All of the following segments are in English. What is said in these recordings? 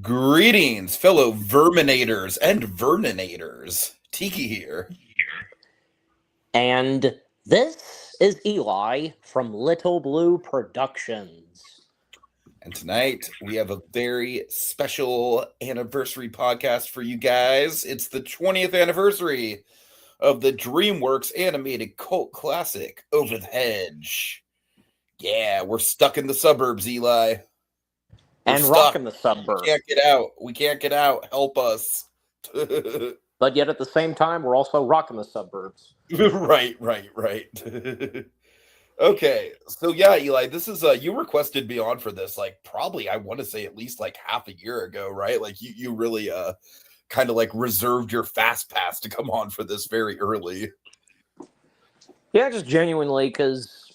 Greetings, fellow Verminators and Verninators. Tiki here. And this is Eli from Little Blue Productions. And tonight we have a very special anniversary podcast for you guys. It's the 20th anniversary of the DreamWorks animated cult classic, Over the Hedge. Yeah, we're stuck in the suburbs, Eli. We're And stuck. rocking the suburbs. We can't get out. We can't get out. Help us. But yet at the same time, we're also rocking the suburbs. Right. Okay, so yeah, Eli, this is you requested me on for this, like probably I want to say at least like half a year ago, right? Like you really kind of like reserved your fast pass to come on for this very early. Yeah, just genuinely because,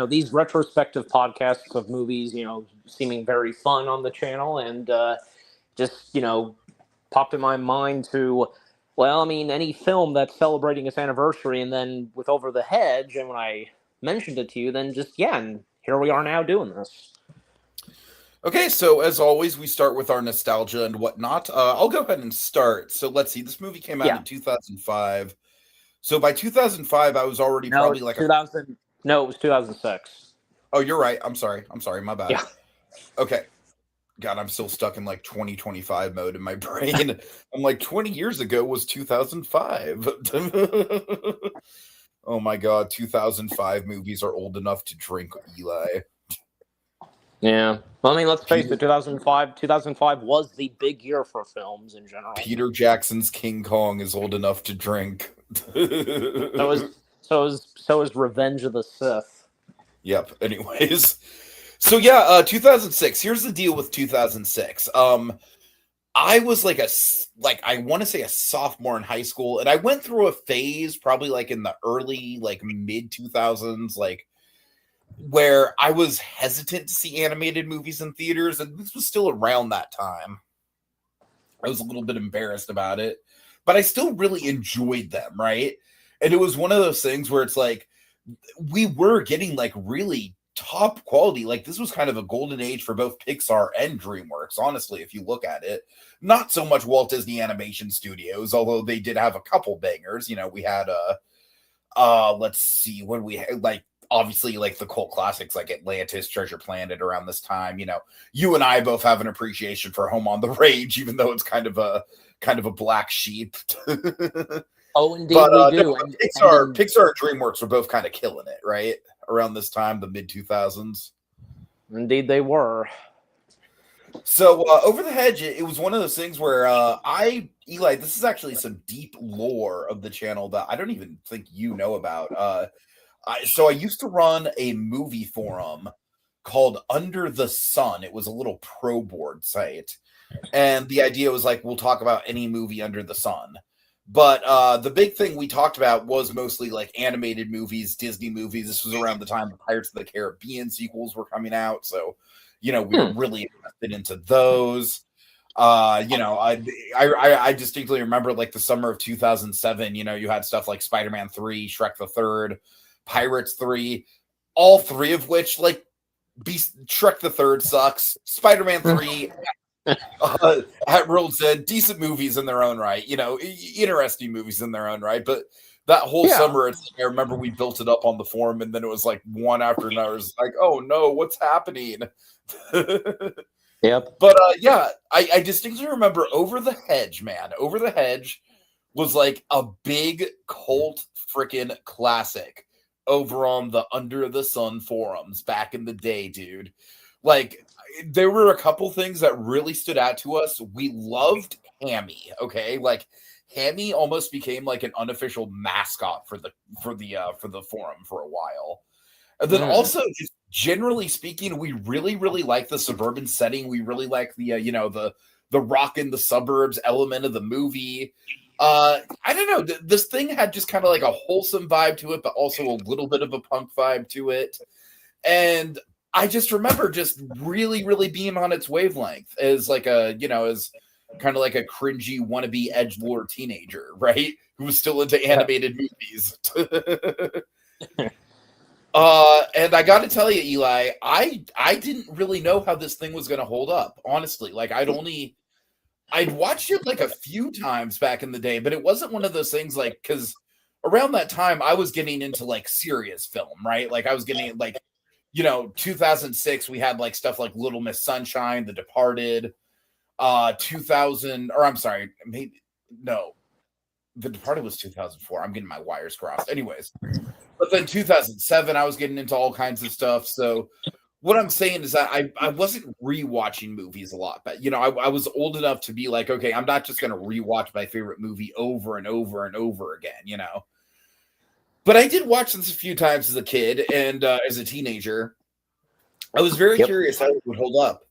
these retrospective podcasts of movies, seeming very fun on the channel and popped in my mind to, any film that's celebrating its anniversary, and then with Over the Hedge, and when I mentioned it to you, then and here we are now doing this. Okay, so as always, we start with our nostalgia and whatnot. I'll go ahead and start. So let's see, this movie came out in 2005. So by 2005, I was already probably like 2000. No, it was 2006. Oh, you're right. I'm sorry. My bad. Yeah. Okay. God, I'm still stuck in like 2025 mode in my brain. I'm like 20 years ago was 2005. Oh my God, 2005 movies are old enough to drink, Eli. Yeah. Well, let's face it, 2005 was the big year for films in general. Peter Jackson's King Kong is old enough to drink. So is Revenge of the Sith. Yep. Anyways. So yeah, 2006. Here's the deal with 2006. I was I want to say a sophomore in high school, and I went through a phase probably like in the early mid 2000s, where I was hesitant to see animated movies in theaters, and this was still around that time. I was a little bit embarrassed about it, but I still really enjoyed them, right? And it was one of those things where it's like we were getting really top quality. Like this was kind of a golden age for both Pixar and DreamWorks, honestly, if you look at it. Not so much Walt Disney Animation Studios, although they did have a couple bangers. We had let's see, when we had obviously the cult classics like Atlantis, Treasure Planet around this time. You and I both have an appreciation for Home on the Range, even though it's kind of a black sheep. Oh, indeed, we do. Pixar and DreamWorks were both kind of killing it, right? Around this time, the mid 2000s. Indeed, they were. So Over the Hedge, it was one of those things where Eli, this is actually some deep lore of the channel that I don't even think you know about. So I used to run a movie forum called Under the Sun. It was a little pro board site. And the idea was we'll talk about any movie under the sun. But the big thing we talked about was mostly animated movies, Disney movies. This was around the time the Pirates of the Caribbean sequels were coming out. So, we were really invested into those. I distinctly remember the summer of 2007, you had stuff like Spider-Man 3, Shrek the Third, Pirates 3, all three of which Shrek the Third sucks. Spider-Man 3 said decent movies in their own right, interesting movies in their own right. But that whole summer, I remember we built it up on the forum, and then it was one after another. It's oh no, what's happening? Yep. But I distinctly remember Over the Hedge, man. Over the Hedge was a big cult freaking classic over on the Under the Sun forums back in the day, dude. There were a couple things that really stood out to us. We loved Hammy, okay? Hammy almost became an unofficial mascot for the forum for a while. And then also, just generally speaking, we really, really like the suburban setting. We really like the rock in the suburbs element of the movie. I don't know. This thing had just kind of a wholesome vibe to it, but also a little bit of a punk vibe to it. And I just remember just really, really being on its wavelength as as kind of a cringy wannabe edgelord teenager, right? Who was still into animated movies. And I got to tell you, Eli, I didn't really know how this thing was going to hold up. Honestly, like I'd watched it like a few times back in the day, but it wasn't one of those things like because around that time I was getting into like serious film, right? Like I was getting like 2006 we had like stuff like Little Miss Sunshine, The Departed, 2000 or I'm sorry, maybe no, The Departed was 2004. I'm getting my wires crossed. Anyways, but then 2007 I was getting into all kinds of stuff. So what I'm saying is that I wasn't rewatching movies a lot, but I was old enough to be like, okay, I'm not just going to rewatch my favorite movie over and over and over again. But I did watch this a few times as a kid and as a teenager. I was very curious how it would hold up.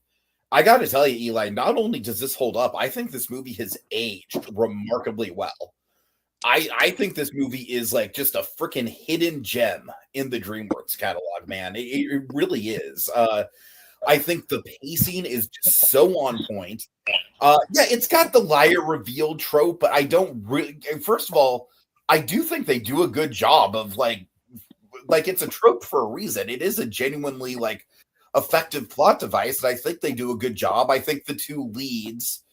I got to tell you, Eli, not only does this hold up, I think this movie has aged remarkably well. I think this movie is like just a freaking hidden gem in the DreamWorks catalog, man. It really is. I think the pacing is just so on point. Yeah, it's got the liar reveal trope, but I don't really. First of all, I do think they do a good job of like it's a trope for a reason. It is a genuinely like effective plot device, and I think they do a good job. I think the two leads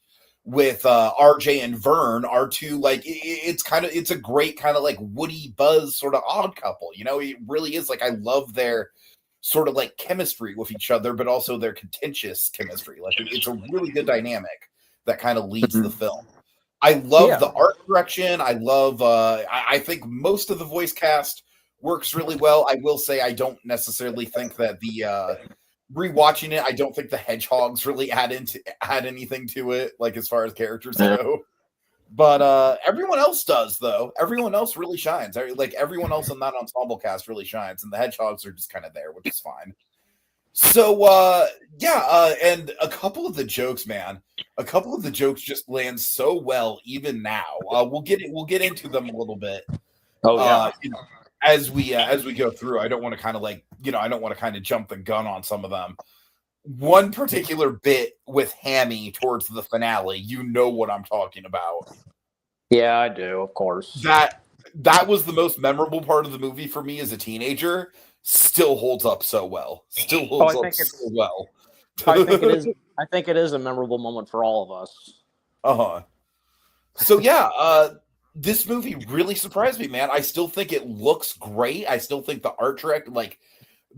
with RJ and Vern are two like it's a great kind of like Woody Buzz sort of odd couple. It really is like I love their sort of like chemistry with each other, but also their contentious chemistry. Like it's a really good dynamic that kind of leads the film. I love the art direction. I love I think most of the voice cast works really well. I will say I don't necessarily think that the rewatching it, I don't think the hedgehogs really add anything to it, like as far as characters go. But everyone else does, though. Everyone else really shines. Like everyone else in that ensemble cast really shines, and the hedgehogs are just kind of there, which is fine. So and a couple of the jokes, man, just land so well even now. We'll get into them a little bit. Oh yeah. As we go through, I don't want to kind of like I don't want to kind of jump the gun on some of them. One particular bit with Hammy towards the finale, you know what I'm talking about. Yeah, I do, of course. That was the most memorable part of the movie for me as a teenager. Still holds up so well. Still holds up so well. I think it is. I think it is a memorable moment for all of us. So yeah, this movie really surprised me, man. I still think it looks great. I still think the art direct, like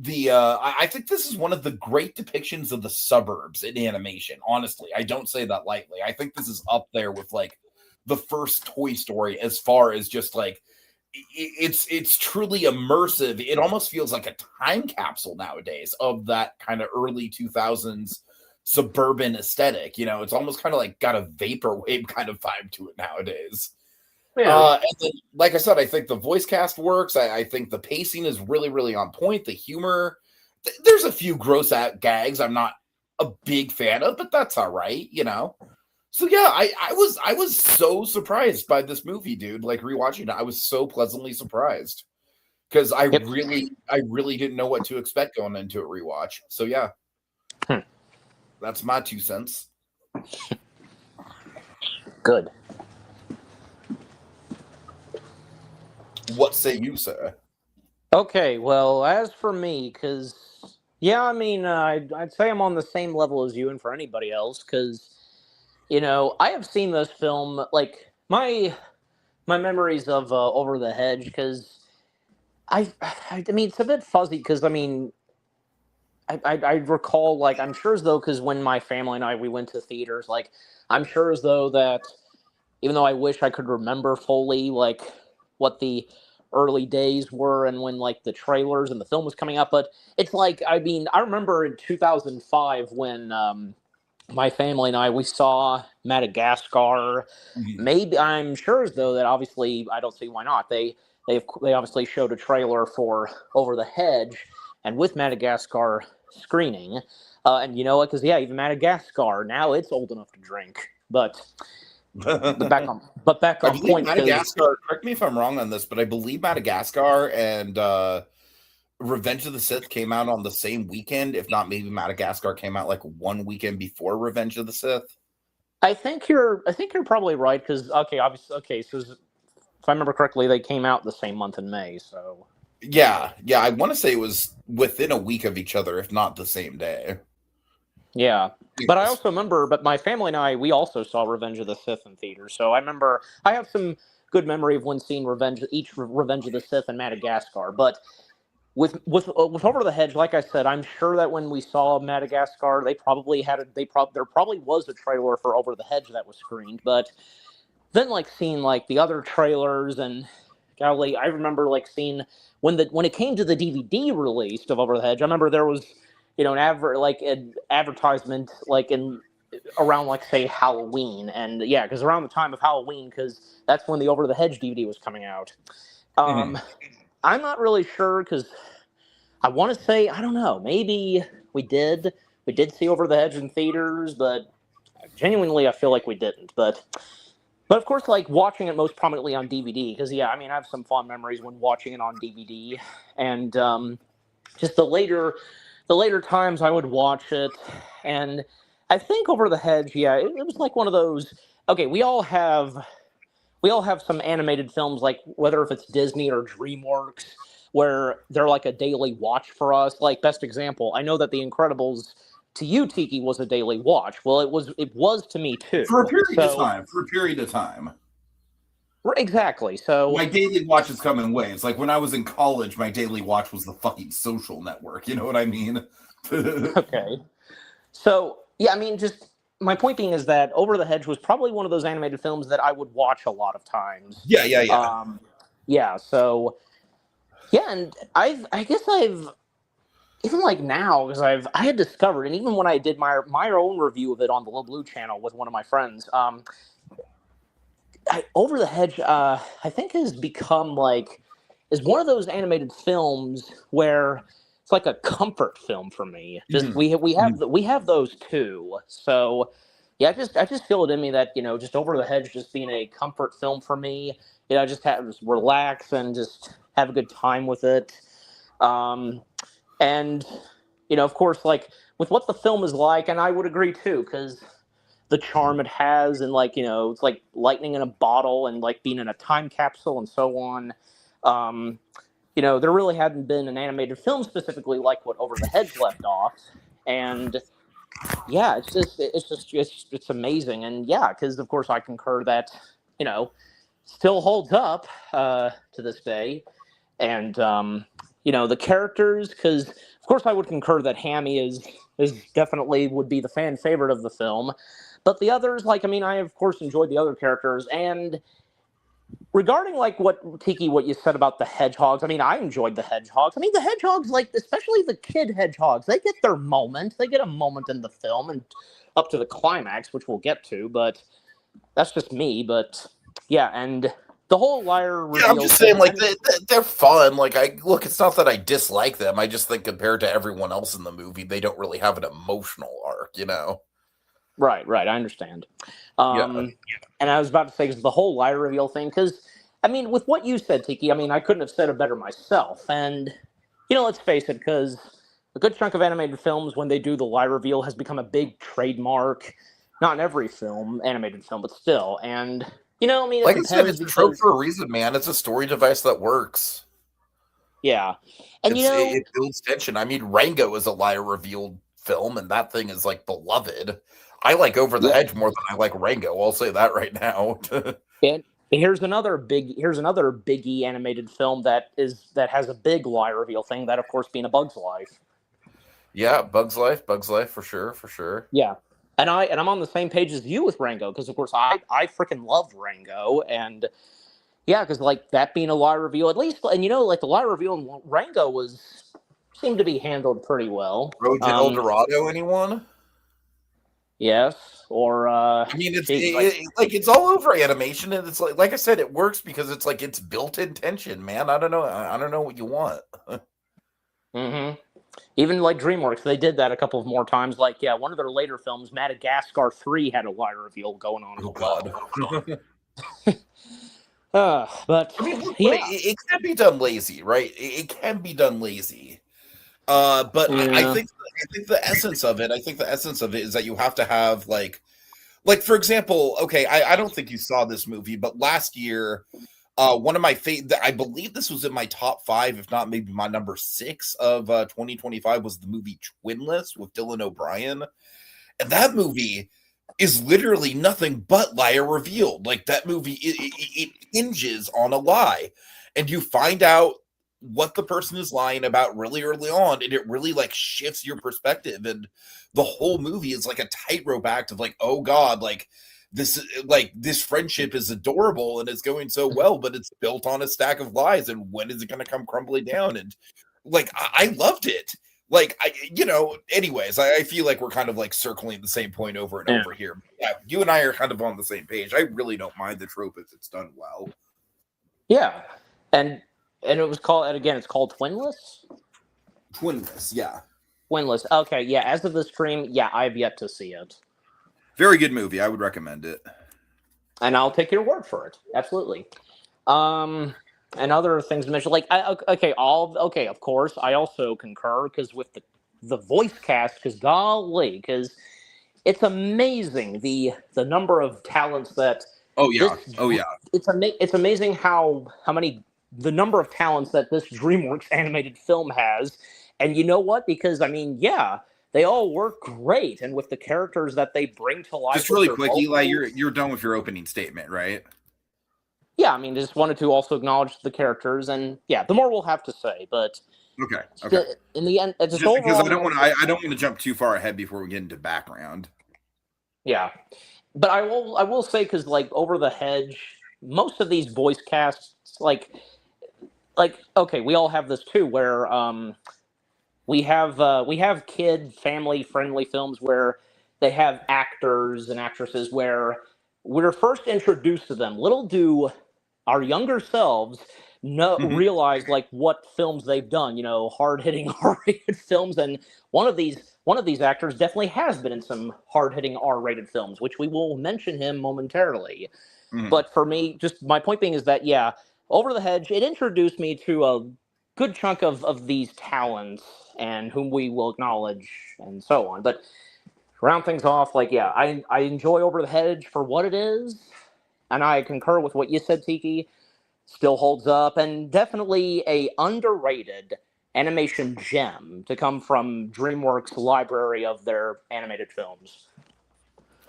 I think this is one of the great depictions of the suburbs in animation. Honestly, I don't say that lightly. I think this is up there with like the first Toy Story as far as just like it's truly immersive. It almost feels like a time capsule nowadays of that kind of early 2000s suburban aesthetic. It's almost kind of like got a vaporwave kind of vibe to it nowadays. Yeah. And then, like I said, I think the voice cast works. I think the pacing is really, really on point. The humor, there's a few gross out gags I'm not a big fan of, but that's all right, So yeah, I was so surprised by this movie, dude. Like rewatching it, I was so pleasantly surprised because I really didn't know what to expect going into a rewatch. So yeah, that's my 2 cents. Good. What say you, sir? Okay, well, as for me, because yeah, I mean, I'd say I'm on the same level as you, and for anybody else, because I have seen this film. Like my memories of Over the Hedge, because I mean, it's a bit fuzzy, because I mean, I recall, like, I'm sure as though, because when my family and we went to theaters, like, I'm sure as though that even though I wish I could remember fully, like, what the early days were and when, like, the trailers and the film was coming out, but it's like, I mean, I remember in 2005 when my family and we saw Madagascar. Maybe, I'm sure as though that obviously, I don't see why not. They obviously showed a trailer for Over the Hedge, and with Madagascar screening, and you know what? Because yeah, even Madagascar now it's old enough to drink, but. Back on point. Madagascar. Correct me if I'm wrong on this, but I believe Madagascar and Revenge of the Sith came out on the same weekend. If not, maybe Madagascar came out like one weekend before Revenge of the Sith. I think you're probably right because obviously, so if I remember correctly, they came out the same month in May. So Yeah, yeah. I want to say it was within a week of each other, if not the same day. Yeah. But I also remember, but my family and I, we also saw Revenge of the Sith in theaters. So I remember, I have some good memory of when seeing Revenge of the Sith in Madagascar. But with Over the Hedge, like I said, I'm sure that when we saw Madagascar, they probably had there probably was a trailer for Over the Hedge that was screened. But then like seeing like the other trailers and golly, I remember like seeing when it came to the DVD release of Over the Hedge. I remember there was an advertisement like in around like say Halloween, and yeah, because around the time of Halloween, because that's when the Over the Hedge DVD was coming out. Mhm. I'm not really sure because I want to say I don't know. Maybe we did see Over the Hedge in theaters, but genuinely I feel like we didn't. But of course, like watching it most prominently on DVD, because yeah, I mean, I have some fond memories when watching it on DVD, and just the later times I would watch it, and I think Over the Hedge, yeah, it was like one of those. Okay, we all have some animated films, like whether if it's Disney or DreamWorks, where they're like a daily watch for us. Like best example, I know that The Incredibles to you, Tiki, was a daily watch. Well, it was to me For a too. period of So time. For a period of time. exactly. So My daily watches come in waves. Like when I was in college, my daily watch was the fucking Social Network. You know what I mean? okay. So yeah, I mean, just my point being is that Over the Hedge was probably one of those animated films that I would watch a lot of times. Yeah, yeah, yeah. Yeah. So yeah, and I guess I've even like now because I had discovered, and even when I did my own review of it on the Low Blue channel with one of my friends, Over the Hedge, I think has become like is one of those animated films where it's like a comfort film for me. Just Mhm. we have those too. So yeah, I just feel it in me that just Over the Hedge just being a comfort film for me. I just relax and just have a good time with it. Um, and of course, like with what the film is like, and I would agree too, because the charm it has, and like it's like lightning in a bottle, and like being in a time capsule, and so on. Um, there really hadn't been an animated film specifically like what Over the Hedge left off, and yeah, it's amazing, and yeah, because of course I concur that you know still holds up to this day, and the characters, because of course I would concur that Hammy is definitely would be the fan favorite of the film, but the others, like I mean, I of course enjoyed the other characters, and regarding like what you said about the hedgehogs, I mean, I enjoyed the hedgehogs. I mean, the hedgehogs, like especially the kid hedgehogs, they get their moment. They get a moment in the film and up to the climax, which we'll get to, but that's just me. But yeah, and the whole liar Yeah, I'm reveal just saying, thing. I like mean, they're fun. Like I look, it's not that I dislike them. I just think compared to everyone else in the movie, they don't really have an emotional arc. You know? right, right. I understand. Yeah. And I was about to say 'cause the whole liar reveal thing, because I mean, with what you said, Tiki, I mean, I couldn't have said it better myself. And let's face it, because a good chunk of animated films, when they do the lie reveal, has become a big trademark. Not in every film, animated film, but still. And I mean, it Like I said, depends it's a trope because for a reason, man. It's a story device that works. yeah, and It builds tension. I mean, Rango is a liar revealed film, and that thing is like beloved. I like Over the yeah. Hedge more than I like Rango. I'll say that right now. And here's another biggie animated film that has a big lie reveal thing. That, of course, being A Bug's Life. Yeah, Bugs Life for sure, for sure. Yeah. And I'm on the same page as you with Rango, because of course I freaking love Rango, and yeah, because like that being a lie reveal, at least, and like the lie reveal in Rango was seemed to be handled pretty well. Road to El Dorado, anyone? Yes, or I mean, geez, like like it's all over animation, and it's like I said, it works because it's like it's built-in tension, man. I don't know, I don't know what you want. hmm even like DreamWorks, they did that a couple of more times. Like yeah, one of their later films, Madagascar 3, had a lie reveal going on as Oh God. well. But I mean, look, yeah, it can be done lazy, right? It can be done lazy. But yeah, I think the essence of it, I think the essence of it is that you have to have like for example, okay, I don't think you saw this movie, but last year, One of my favorite, I believe this was in my top 5, if not maybe my number 6 of 2025, was the movie Twinless with Dylan O'Brien. And that movie is literally nothing but liar revealed. Like, that movie, it hinges on a lie. And you find out what the person is lying about really early on, and it really like shifts your perspective. And the whole movie is like a tightrope act of like, oh God, like this friendship is adorable and it's going so well, but it's built on a stack of lies. And when is it going to come crumbling down? And like, I loved it. Like, anyways, I feel like we're kind of like circling the same point over and over here. Yeah, you and I are kind of on the same page. I really don't mind the trope if it's done well. Yeah. And it was called, and again, it's called Twinless? Twinless, yeah. Twinless. Okay, yeah, as of the stream, yeah, I've yet to see it. Very good movie. I would recommend it. And I'll take your word for it. Absolutely. And other things to mention, like, of course, I also concur, because with the voice cast, because golly, because it's amazing the number of talents that. Oh yeah, It's amazing how many the number of talents that this DreamWorks animated film has, and you know what? Because I mean, yeah, they all work great, and with the characters that they bring to life. Just really quick, Eli, you're done with your opening statement, right? Yeah, I mean, just wanted to also acknowledge the characters, and yeah, the more we'll have to say, but okay. In the end, it's just because I don't want to jump too far ahead before we get into background. Yeah, but I will say, because like Over the Hedge, most of these voice casts, like okay, we all have this too, where we have kid family friendly films where they have actors and actresses where we're first introduced to them. Little do our younger selves realize like what films they've done, hard-hitting R-rated films, and one of these actors definitely has been in some hard-hitting R-rated films, which we will mention him momentarily. But for me, just my point being is that, yeah, Over the Hedge, it introduced me to a good chunk of these talents, and whom we will acknowledge, and so on. But to round things off, like, yeah, I enjoy Over the Hedge for what it is, and I concur with what you said, Tiki. Still holds up, and definitely a underrated animation gem to come from DreamWorks' library of their animated films.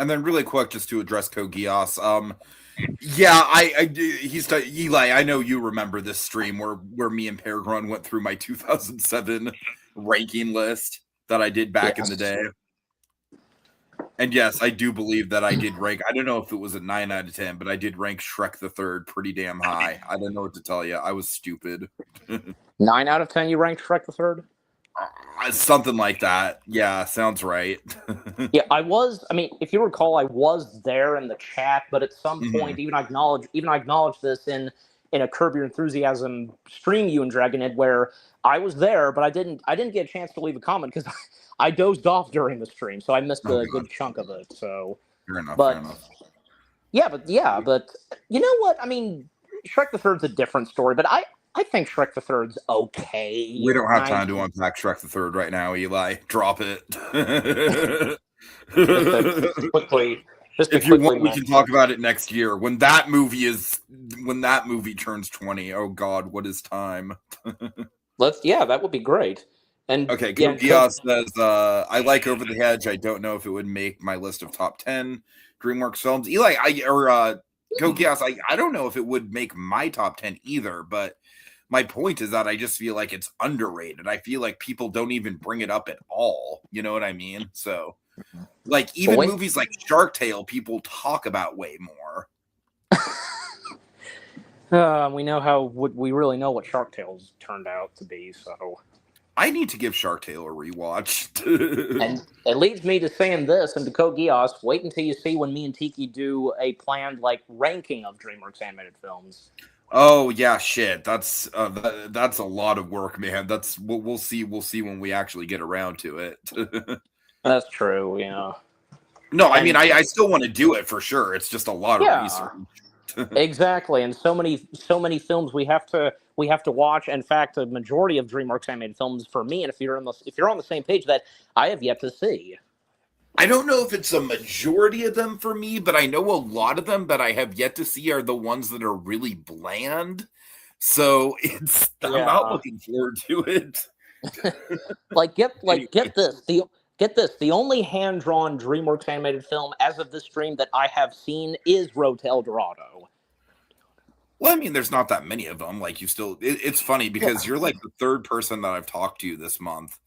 And then really quick, just to address Kogias, yeah, Eli, I know you remember this stream where me and Peregrine went through my 2007 ranking list that I did back in the day. And yes, I do believe that I did rank. I don't know if it was a 9 out of 10, but I did rank Shrek the Third pretty damn high. I don't know what to tell you. I was stupid. 9 out of 10, you ranked Shrek the Third? Something like that. Yeah, sounds right. Yeah, I mean, if you recall, I was there in the chat, but at some point, even I acknowledged this in a Curb Your Enthusiasm stream, you and Dragonhead, where I was there, but I didn't get a chance to leave a comment because I dozed off during the stream, so I missed a good chunk of it. So, fair enough. Yeah, but you know what? I mean, Shrek the Third's a different story, but I think Shrek the Third's okay. We don't have time to unpack Shrek the Third right now, Eli. Drop it. If you want, we can talk about it next year when that movie turns 20. Oh God, what is time? That would be great. And okay, Kogias says, I like Over the Hedge. I don't know if it would make my list of top 10 DreamWorks films. Eli, Kogias, I don't know if it would make my top 10 either, but my point is that I just feel like it's underrated. I feel like people don't even bring it up at all. You know what I mean? So, like, even movies like Shark Tale, people talk about way more. We know how we really know what Shark Tale's turned out to be, so I need to give Shark Tale a rewatch. And it leads me to saying this, and to Kogias, wait until you see when me and Tiki do a planned ranking of DreamWorks animated films. Oh yeah, shit. That's a lot of work, man. That's we'll see when we actually get around to it. That's true, yeah. No, I mean I still want to do it for sure. It's just a lot of research. Exactly, and so many films we have to watch. In fact, the majority of DreamWorks animated films for me, and if you're on the same page, that I have yet to see. I don't know if it's a majority of them for me, but I know a lot of them that I have yet to see are the ones that are really bland. So I'm not Yeah. looking forward to it. Get Anyways. this. The only hand drawn DreamWorks animated film as of this stream that I have seen is Road to El Dorado. Well, I mean, there's not that many of them. Like, it's funny Yeah. because you're like the third person that I've talked to this month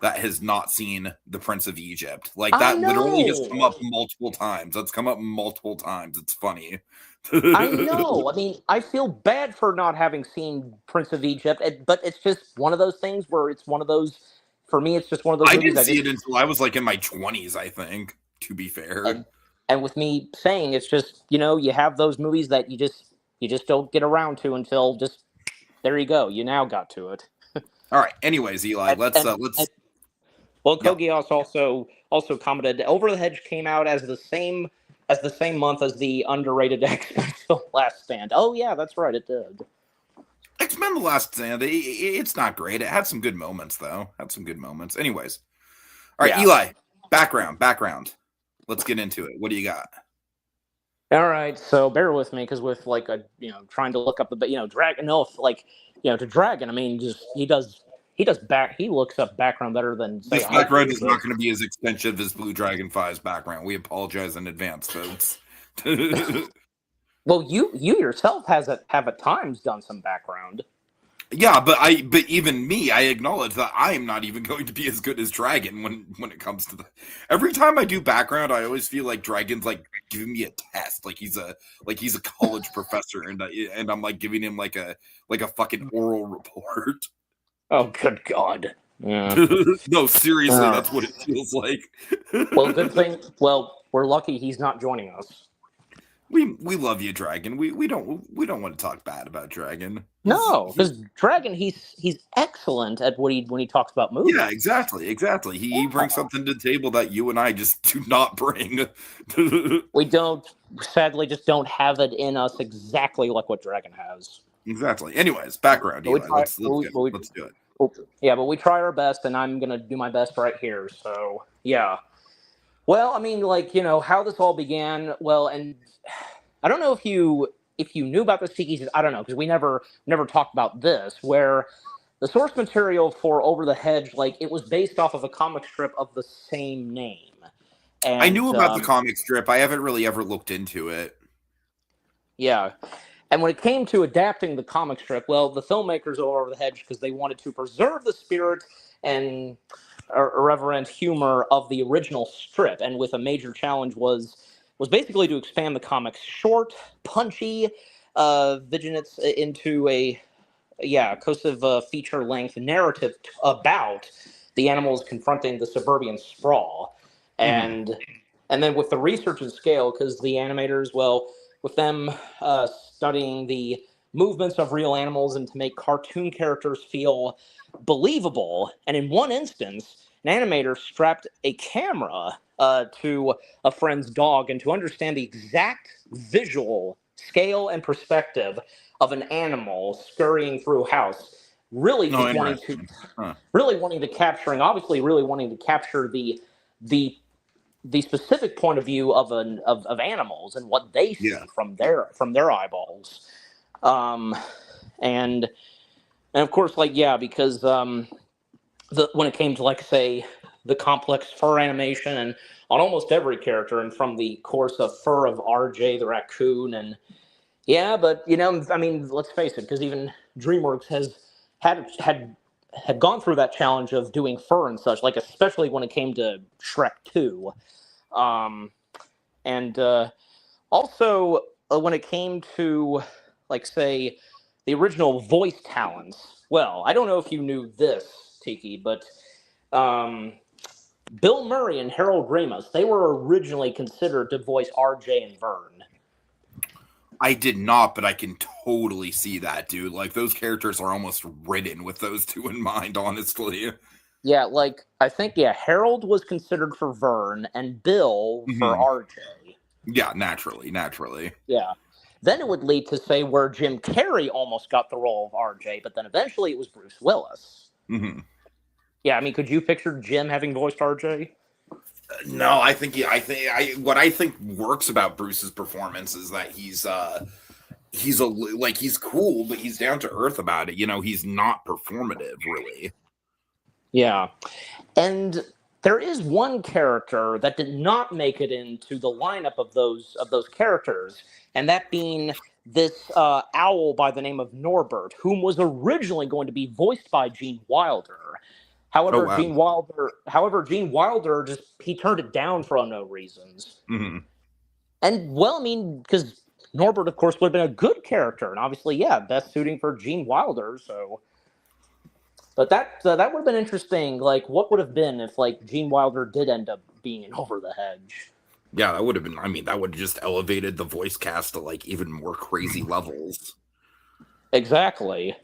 that has not seen The Prince of Egypt. Like, I that literally has come up know. multiple times. That's come up multiple times. It's funny. I know. I mean, I feel bad for not having seen Prince of Egypt, but it's just one of those things where it's one of those. For me, it's just one of those I movies. didn't I see just it until I was like in my 20s, I think, to be fair. and and with me saying it's just you have those movies that you just don't get around to until just there you go. You now got to it. All right. Anyways, Eli, And, let's and, and well, no. Kogios also commented Over the Hedge came out as the same month as the underrated X-Men film Last Stand. Oh yeah, that's right, it did. X-Men: The Last Stand. It's not great. It had some good moments, though. Had some good moments. Anyways, all right, Yeah. Eli. Background. Let's get into it. What do you got? All right, so bear with me because with trying to look up Dragon. No, to Dragon. I mean, just he looks up background better than say This background Haiku, is but not going to be as expensive as Blue Dragon 5's background. We apologize in advance, folks. well, you yourself have at times done some background. Yeah, but even me, I acknowledge that I am not even going to be as good as Dragon when it comes to the. Every time I do background, I always feel like Dragon's like giving me a test, like he's a college professor, and I'm like giving him like a fucking oral report. Oh, good God. Yeah. No, seriously, Uh, that's what it feels like. well, good thing. Well, we're lucky he's not joining us. We love you, Dragon. We don't want to talk bad about Dragon. No, because Dragon, he's excellent at when he talks about movies. Yeah, exactly. He brings something to the table that you and I just do not bring. We sadly just don't have it in us exactly like what Dragon has. Exactly. Anyways, background, But we Eli. try, Let's do it. yeah, but we try our best, and I'm gonna do my best right here. So yeah. Well, I mean, how this all began. Well, and I don't know if you knew about this Tiki. I don't know because we never talked about this. Where the source material for Over the Hedge, it was based off of a comic strip of the same name. I And knew about the comic strip. I haven't really ever looked into it. yeah. And when it came to adapting the comic strip, well, the filmmakers Over the Hedge, because they wanted to preserve the spirit and irreverent humor of the original strip, and with a major challenge was basically to expand the comics short, punchy, vignettes into a cohesive feature-length narrative about the animals confronting the suburban sprawl, and and then with the research and scale, because the animators, well, with them studying the movements of real animals and to make cartoon characters feel believable, and in one instance, an animator strapped a camera to a friend's dog, and to understand the exact visual scale and perspective of an animal scurrying through a house, really No, just wanting to interesting. Huh. really wanting to capture and obviously really wanting to capture the specific point of view of animals and what they Yeah. see from their eyeballs, um, and of course, because when it came to say the complex fur animation and on almost every character, and from the course of fur of RJ the raccoon, and yeah, but I mean, let's face it, because even DreamWorks has had gone through that challenge of doing fur and such, especially when it came to Shrek 2. And also when it came to say the original voice talents. Well, I don't know if you knew this, Tiki, but um, Bill Murray and Harold Ramis, they were originally considered to voice RJ and Vern. I did not, but I can totally see that, dude. Like, those characters are almost written with those two in mind, honestly. Yeah, I think Harold was considered for Vern and Bill for RJ. Yeah, naturally. Yeah. Then it would lead to say where Jim Carrey almost got the role of RJ, but then eventually it was Bruce Willis. Mm-hmm. Yeah, I mean, could you picture Jim having voiced RJ? No, what I think works about Bruce's performance is that he's cool, but he's down to earth about it. He's not performative, really. Yeah. And there is one character that did not make it into the lineup of those characters, and that being this owl by the name of Norbert, whom was originally going to be voiced by Gene Wilder. Oh However, wow. Gene Wilder just he turned it down for unknown reasons. Hmm. And well, I mean, because Norbert, of course, would have been a good character, and obviously, yeah, best suiting for Gene Wilder. So, but that would have been interesting. Like, what would have been if like Gene Wilder did end up being in Over the Hedge? Yeah, that would have been. I mean, that would have just elevated the voice cast to like even more crazy levels. Exactly.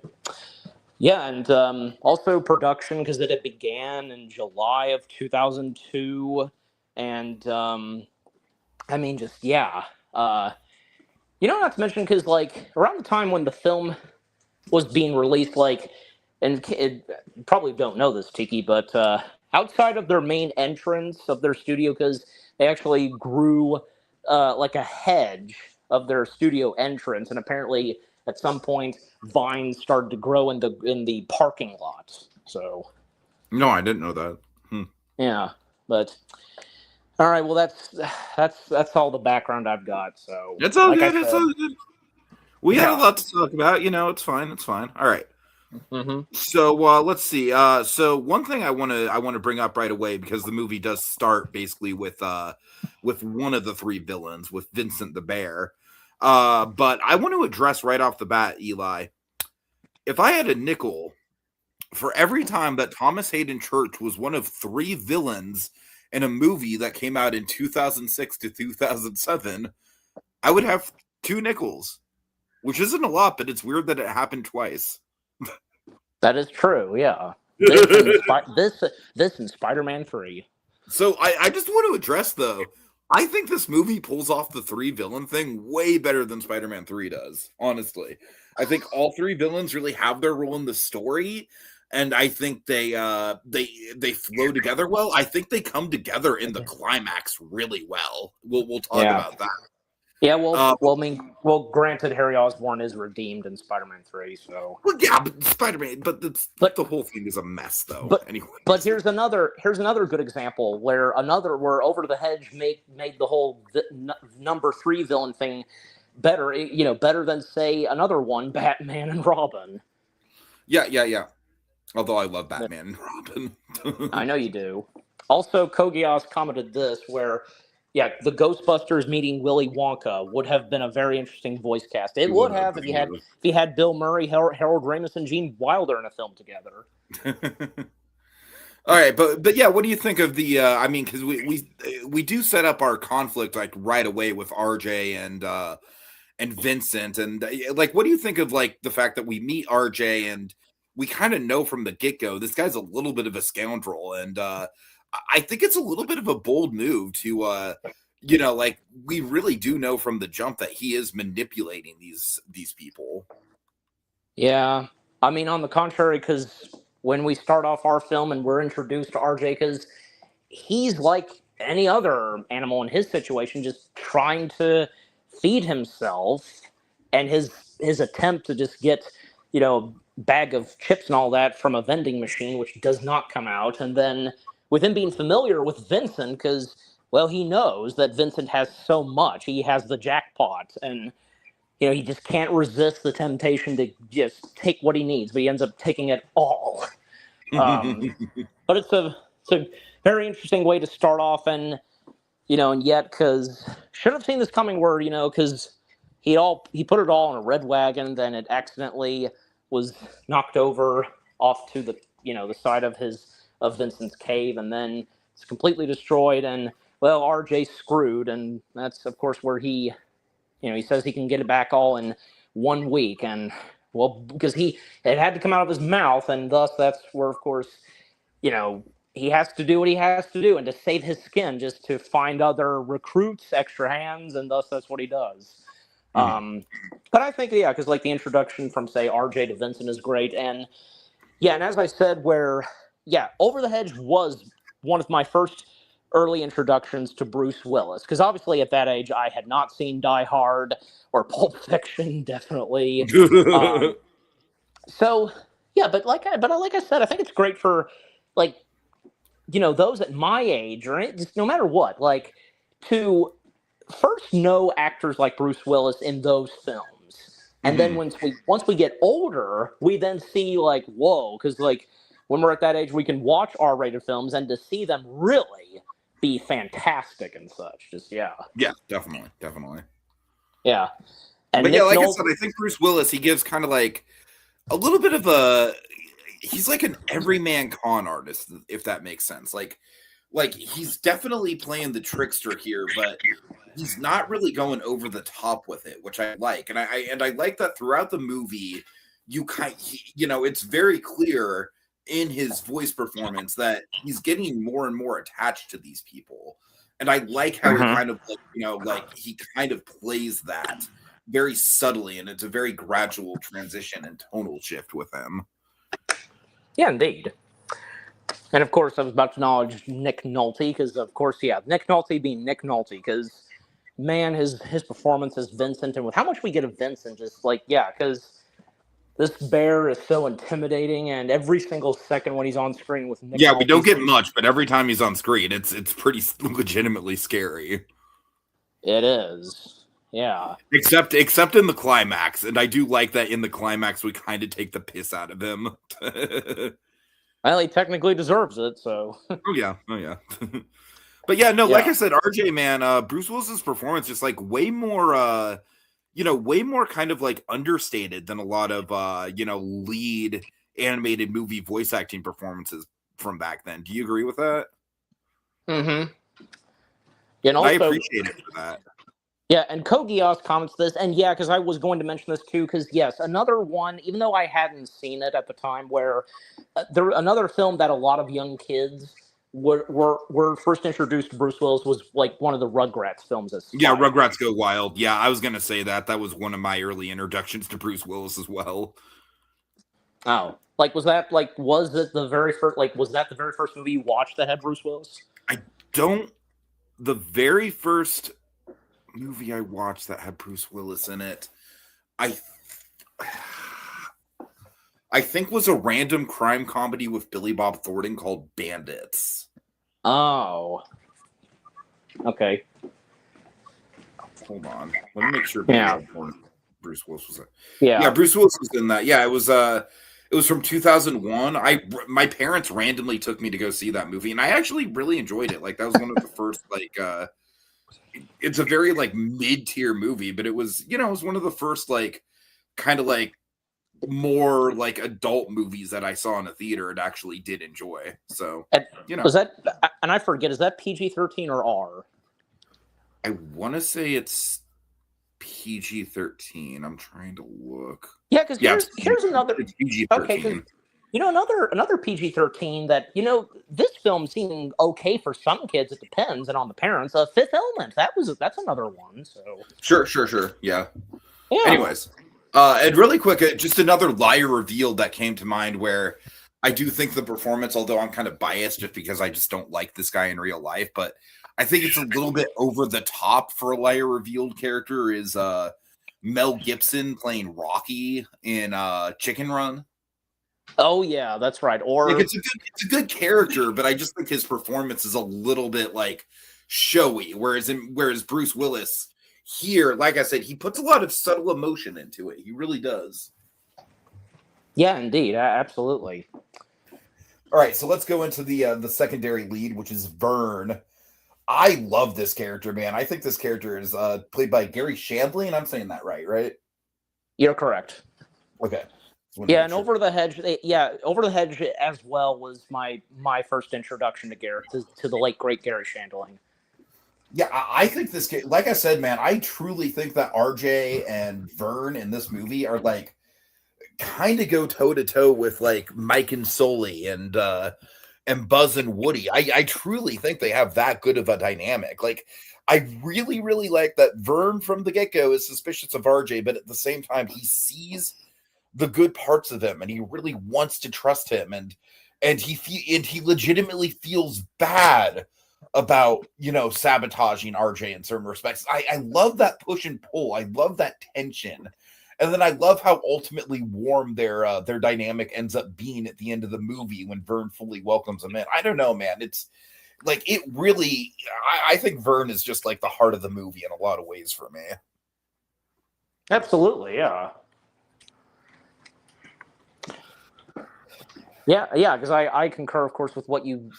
Yeah, and also production because it had began in July of 2002, and I mean, just yeah. Uh, not to mention because like around the time when the film was being released, like, and you probably don't know this, Tiki, but outside of their main entrance of their studio, because they actually grew like a hedge of their studio entrance, and apparently at some point vines started to grow in the parking lot. So No, I didn't know that. Hmm. yeah, but all right, well that's all the background I've got. So It's all like I good. It's said, all good. We had a yeah. lot to talk about. It's fine. It's fine. All right. Hmm. So let's see. So one thing I want to bring up right away, because the movie does start basically with one of the three villains, with Vincent the Bear. But I want to address right off the bat, Eli. If I had a nickel for every time that Thomas Hayden Church was one of three villains in a movie that came out in 2006 to 2007, I would have two nickels, which isn't a lot, but it's weird that it happened twice. That is true. Yeah. This and Spider-Man 3. So I just want to address, though, I think this movie pulls off the three villain thing way better than Spider-Man 3 does, honestly. I think all three villains really have their role in the story, and I think they flow together well. I think they come together in the climax really well. We'll talk Yeah. about that. Yeah, But, I mean, granted, Harry Osborn is redeemed in Spider-Man 3, so. well, yeah, but Spider-Man, but But the whole thing is a mess, though. but Anyway, but here's another good example where Over the Hedge made the whole number 3 villain thing better, better than say another one, Batman and Robin. yeah. Although I love Yeah, Batman and I Robin. know you do. Also, Kogias commented this where, yeah, the Ghostbusters meeting Willy Wonka would have been a very interesting voice cast. It It would would have. have if you had Bill Murray, Harold Ramis, and Gene Wilder in a film together. All right, but yeah, what do you think of the? I mean, because we do set up our conflict like right away with RJ and Vincent, and like, what do you think of like the fact that we meet RJ and we kind of know from the get go this guy's a little bit of a scoundrel, and I think it's a little bit of a bold move to like, we really do know from the jump that he is manipulating these people. Yeah, I mean, on the contrary, because when we start off our film and we're introduced to RJ, because he's like any other animal in his situation, just trying to feed himself, and his attempt to just get bag of chips and all that from a vending machine, which does not come out, and then with him being familiar with Vincent, because well, he knows that Vincent has so much, he has the jackpot, and he just can't resist the temptation to just take what he needs, but he ends up taking it all. Um, but it's a very interesting way to start off, and yet because should have seen this coming. Where because he put it all on a red wagon, then it accidentally was knocked over off to the side of Vincent's cave, and then it's completely destroyed, and well, RJ screwed, and that's of course where he says he can get it back all in 1 week, and well, because it had to come out of his mouth, and thus that's where, of course, you know, he has to do what he has to do, and to save his skin, just to find other recruits, extra hands, and thus that's what he does. Mhm. But I think, yeah, because like the introduction from say RJ to Vincent is great, and yeah, and as I said, where yeah, Over the Hedge was one of my first early introductions to Bruce Willis, because obviously at that age I had not seen Die Hard or Pulp Fiction, definitely. So yeah, but like I said, I think it's great for like those at my age or just no matter what, like to first know actors like Bruce Willis in those films, and then Mhm. once we get older, we then see like whoa, because like when we're at that age, we can watch R-rated films and to see them really be fantastic and such. Just Yeah, definitely, definitely. yeah. And But yeah, Nick like I said, Nolte, I think Bruce Willis, he gives kind of like a little bit of a he's like an everyman con artist, if that makes sense. Like he's definitely playing the trickster here, but he's not really going over the top with it, which I like. And I like that throughout the movie, it's very clear in his voice performance that he's getting more and more attached to these people. And I like how he Mhm. kind of like he kind of plays that very subtly, and it's a very gradual transition and tonal shift with him. Yeah, indeed. And of course, I was about to acknowledge Nick Nolte because, of course, Nick Nolte being Nick Nolte because, man, his performance as Vincent and with how much we get of Vincent, just like because this bear is so intimidating, and every single second when he's on screen with Nick Yeah, we don't Nolte's get much, but every time he's on screen, it's pretty legitimately scary. it is, yeah. Except in the climax, and I do like that in the climax we kind of take the piss out of him. Well, he technically deserves it, so Oh yeah. But yeah, no, like yeah. I said, RJ man, Bruce Willis's performance just like way more way more kind of like understated than a lot of lead animated movie voice acting performances from back then. Do you agree with that? Mm-hmm. And And I also, appreciate it for that. yeah, and Kogias comments this, and yeah, because I was going to mention this too, because yes, another one, even though I hadn't seen it at the time, where another film that a lot of young kids were first introduced to Bruce Willis was like one of the Rugrats films as Yeah, Spike. Rugrats Go Wild. Yeah, I was gonna say that. That was one of my early introductions to Bruce Willis as well. Oh, like was it the very first? Like, was that the very first movie you watched that had Bruce Willis? I don't. The very first movie I watched that had Bruce Willis in it, I I think was a random crime comedy with Billy Bob Thornton called Bandits. Oh, okay. Hold on, let me make sure. Yeah. Bruce Willis was in. Yeah. Yeah, Bruce Willis was in that. Yeah, it was from 2001. My parents randomly took me to go see that movie, and I actually really enjoyed it. Like that was one of the first it's a very like mid-tier movie, but it was it was one of the first like kind of like more like adult movies that I saw in a theater and actually did enjoy. So And was that? And I forget. Is that PG-13 or R? I want to say it's PG-13. I'm trying to look. Yeah, because here's another. It's PG-13. Okay, because another PG-13 that this film seemed okay for some kids. It depends, and on the parents. Fifth Element. That's another one. So Sure. Yeah. yeah. Anyways, and really quick, just another liar reveal that came to mind where I do think the performance, although I'm kind of biased just because I just don't like this guy in real life, but I think it's a little bit over the top for a liar revealed character is Mel Gibson playing Rocky in Chicken Run. Oh yeah, that's right. Or like, it's a good character, but I just think his performance is a little bit like showy. Whereas Bruce Willis here, like I said, he puts a lot of subtle emotion into it. He really does. Yeah, indeed, absolutely. All right, so let's go into the secondary lead, which is Vern. I love this character, man. I think this character is played by Gary Shandling. I'm saying that right? You're correct. Okay. Yeah, and Over the Hedge. Over the Hedge as well was my first introduction to the late great Gary Shandling. Yeah, I think this, like I said, man, I truly think that RJ and Vern in this movie are like kind of go toe to toe with like Mike and Sully and Buzz and Woody. I truly think they have that good of a dynamic. Like, I really, really like that Vern from the get-go is suspicious of RJ, but at the same time, he sees the good parts of him and he really wants to trust him, and he legitimately feels bad about, sabotaging RJ in certain respects. I love that push and pull. I love that tension. And then I love how ultimately warm their dynamic ends up being at the end of the movie when Vern fully welcomes him in. I don't know, man. It's like it really. I think Vern is just like the heart of the movie in a lot of ways for me. Absolutely, yeah. Yeah, because I concur, of course, with what you've